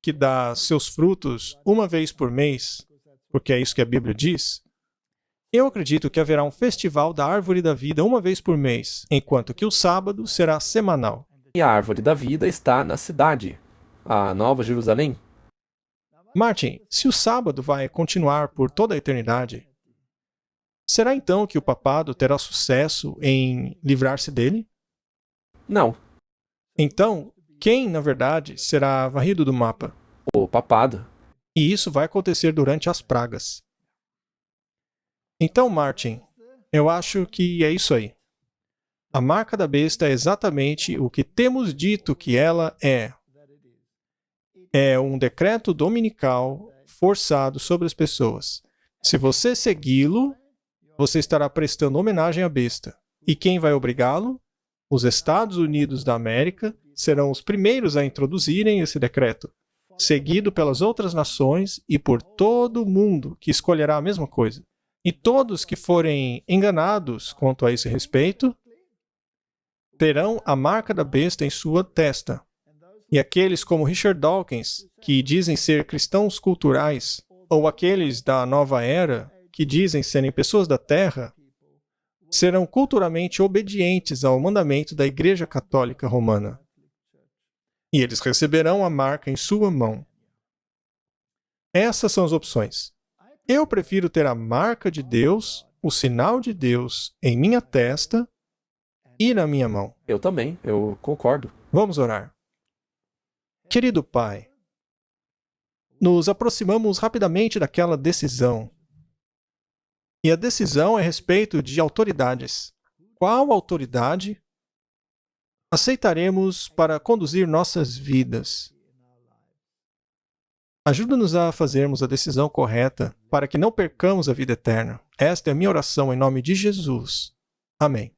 que dá seus frutos uma vez por mês, porque é isso que a Bíblia diz, eu acredito que haverá um festival da árvore da vida uma vez por mês, enquanto que o sábado será semanal.
E a árvore da vida está na cidade, a Nova Jerusalém.
Martin, se o sábado vai continuar por toda a eternidade, será então que o papado terá sucesso em livrar-se dele?
Não,
Então, quem, na verdade, será varrido do mapa?
o papado.
E isso vai acontecer durante as pragas. Então, Martin, eu acho que é isso aí. A marca da besta é exatamente o que temos dito que ela é. É um decreto dominical forçado sobre as pessoas. Se você segui-lo, você estará prestando homenagem à besta. E quem vai obrigá-lo? Os Estados Unidos da América serão os primeiros a introduzirem esse decreto, seguido pelas outras nações e por todo o mundo que escolherá a mesma coisa. E todos que forem enganados quanto a esse respeito terão a marca da besta em sua testa. E aqueles como Richard Dawkins, que dizem ser cristãos culturais, ou aqueles da nova era, que dizem serem pessoas da terra, serão culturalmente obedientes ao mandamento da Igreja Católica Romana. E eles receberão a marca em sua mão. Essas são as opções. Eu prefiro ter a marca de Deus, o sinal de Deus, em minha testa e na minha mão.
Eu também, eu concordo.
Vamos orar. Querido Pai, nos aproximamos rapidamente daquela decisão. E a decisão é a respeito de autoridades. Qual autoridade aceitaremos para conduzir nossas vidas? Ajuda-nos a fazermos a decisão correta para que não percamos a vida eterna. Esta é a minha oração em nome de Jesus. Amém.